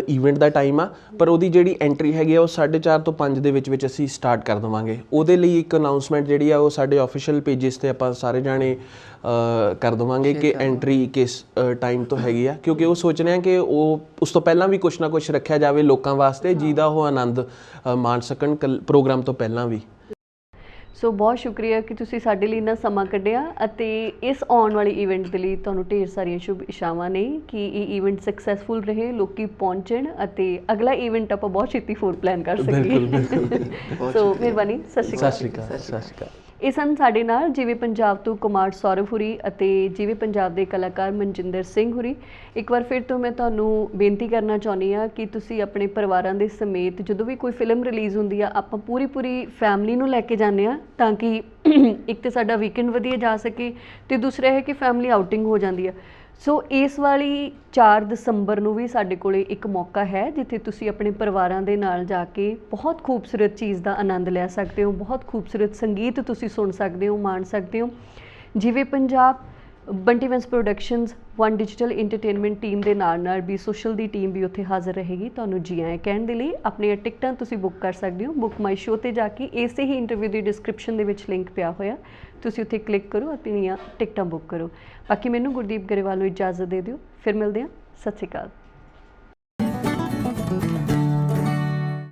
ਇਵੈਂਟ ਦਾ ਟਾਈਮ ਆ, ਪਰ ਉਹਦੀ ਜਿਹੜੀ ਐਂਟਰੀ ਹੈਗੀ ਆ ਉਹ 4:30 ਤੋਂ 5 ਦੇ ਵਿੱਚ ਅਸੀਂ ਸਟਾਰਟ ਕਰ ਦੇਵਾਂਗੇ। ਉਹਦੇ ਲਈ ਇੱਕ ਅਨਾਉਂਸਮੈਂਟ ਜਿਹੜੀ ਆ ਉਹ ਸਾਡੇ ਆਫੀਸ਼ੀਅਲ ਪੇजेस ਤੇ ਆਪਾਂ ਸਾਰੇ ਜਾਣੇ ਕਰ ਦੇਵਾਂਗੇ ਕਿ ਐਂਟਰੀ ਕਿਸ ਟਾਈਮ ਤੋਂ ਹੈਗੀ ਆ, ਕਿਉਂਕਿ ਉਹ ਸੋਚ ਰਹੇ ਆ ਕਿ ਉਹ ਉਸ ਤੋਂ ਪਹਿਲਾਂ ਵੀ ਕੁਛ ਨਾ ਕੁਛ ਰੱਖਿਆ ਜਾਵੇ ਲੋਕਾਂ ਵਾਸਤੇ ਜਿਹਦਾ ਉਹ ਆਨੰਦ ਮਾਣ ਸਕਣ ਪ੍ਰੋਗਰਾਮ ਤੋਂ ਪਹਿਲਾਂ ਵੀ। ਸੋ ਬਹੁਤ ਸ਼ੁਕਰੀਆ ਕਿ ਤੁਸੀਂ ਸਾਡੇ ਲਈ ਇੰਨਾ ਸਮਾਂ ਕੱਢਿਆ ਅਤੇ ਇਸ ਆਉਣ ਵਾਲੇ ਇਵੈਂਟ ਦੇ ਲਈ ਤੁਹਾਨੂੰ ਢੇਰ ਸਾਰੀਆਂ ਸ਼ੁਭ ਇਛਾਵਾਂ ਨੇ ਕਿ ਇਹ ਇਵੈਂਟ ਸਕਸੈਸਫੁਲ ਰਹੇ, ਲੋਕੀ ਪਹੁੰਚਣ ਅਤੇ ਅਗਲਾ ਇਵੈਂਟ ਆਪਾਂ ਬਹੁਤ ਛੇਤੀ ਹੋਰ ਪਲਾਨ ਕਰ ਸਕੀਏ। ਸੋ ਮਿਹਰਬਾਨੀ, ਸਤਿ ਸ਼੍ਰੀ ਅਕਾਲ। ਸਤਿ ਸ਼੍ਰੀ ਅਕਾਲ। ਸਤਿ ਸ਼੍ਰੀ ਅਕਾਲ। ਇਹ ਸਨ ਸਾਡੇ ਨਾਲ ਜਿਵੇਂ ਪੰਜਾਬ ਤੋਂ ਕੁਮਾਰ ਸੌਰਵ ਹੁਰੀ ਅਤੇ ਜਿਵੇਂ ਪੰਜਾਬ ਦੇ ਕਲਾਕਾਰ ਮਨਜਿੰਦਰ ਸਿੰਘ ਹੁਰੀ। ਇੱਕ ਵਾਰ ਫਿਰ ਤੋਂ ਮੈਂ ਤੁਹਾਨੂੰ ਬੇਨਤੀ ਕਰਨਾ ਚਾਹੁੰਦੀ ਹਾਂ ਕਿ ਤੁਸੀਂ ਆਪਣੇ ਪਰਿਵਾਰਾਂ ਦੇ ਸਮੇਤ ਜਦੋਂ ਵੀ ਕੋਈ ਫਿਲਮ ਰਿਲੀਜ਼ ਹੁੰਦੀ ਆ, ਆਪਾਂ ਪੂਰੀ ਫੈਮਿਲੀ ਨੂੰ ਲੈ ਕੇ ਜਾਂਦੇ ਹਾਂ ਤਾਂ ਕਿ ਇੱਕ ਤਾਂ ਸਾਡਾ ਵੀਕਐਂਡ ਵਧੀਆ ਜਾ ਸਕੇ ਅਤੇ ਦੂਸਰਾ ਹੈ ਕਿ ਫੈਮਿਲੀ ਆਊਟਿੰਗ ਹੋ ਜਾਂਦੀ ਆ। ਸੋ ਇਸ ਵਾਲੀ 4 ਦਸੰਬਰ ਨੂੰ ਵੀ ਸਾਡੇ ਕੋਲ ਇੱਕ ਮੌਕਾ ਹੈ ਜਿੱਥੇ ਤੁਸੀਂ ਆਪਣੇ ਪਰਿਵਾਰਾਂ ਦੇ ਨਾਲ ਜਾ ਕੇ ਬਹੁਤ ਖੂਬਸੂਰਤ ਚੀਜ਼ ਦਾ ਆਨੰਦ ਲੈ ਸਕਦੇ ਹੋ, ਬਹੁਤ ਖੂਬਸੂਰਤ ਸੰਗੀਤ ਤੁਸੀਂ ਸੁਣ ਸਕਦੇ ਹੋ, ਮਾਣ ਸਕਦੇ ਹੋ। ਜਿਵੇਂ ਪੰਜਾਬ, ਬੰਟੀ ਵੈਂਸ productions, one digital entertainment team ਦੇ ਨਾਲ ਬੀ ਸੋਸ਼ਲ ਦੀ ਟੀਮ ਵੀ ਉੱਥੇ ਹਾਜ਼ਰ ਰਹੇਗੀ। ਤੁਹਾਨੂੰ ਜੀ ਆਇਆਂ ਕਹਿਣ ਦੇ ਲਈ ਆਪਣੀਆਂ ਟਿਕਟਾਂ ਤੁਸੀਂ ਬੁੱਕ ਕਰ ਸਕਦੇ ਹੋ ਬੁੱਕ ਮਾਈ ਸ਼ੋ 'ਤੇ ਜਾ ਕੇ। ਇਸੇ ਹੀ ਇੰਟਰਵਿਊ ਦੀ ਡਿਸਕ੍ਰਿਪਸ਼ਨ ਦੇ ਵਿੱਚ ਲਿੰਕ ਪਿਆ ਹੋਇਆ, ਤੁਸੀਂ ਉੱਥੇ ਕਲਿੱਕ ਕਰੋ, ਆਪਣੀਆਂ ਟਿਕਟਾਂ ਬੁੱਕ ਕਰੋ। ਬਾਕੀ ਮੈਨੂੰ ਗੁਰਦੀਪ ਗਰੇਵਾਲ ਨੂੰ ਇਜਾਜ਼ਤ ਦੇ ਦਿਓ, ਫਿਰ ਮਿਲਦੇ ਹਾਂ। ਸਤਿ ਸ਼੍ਰੀ ਅਕਾਲ।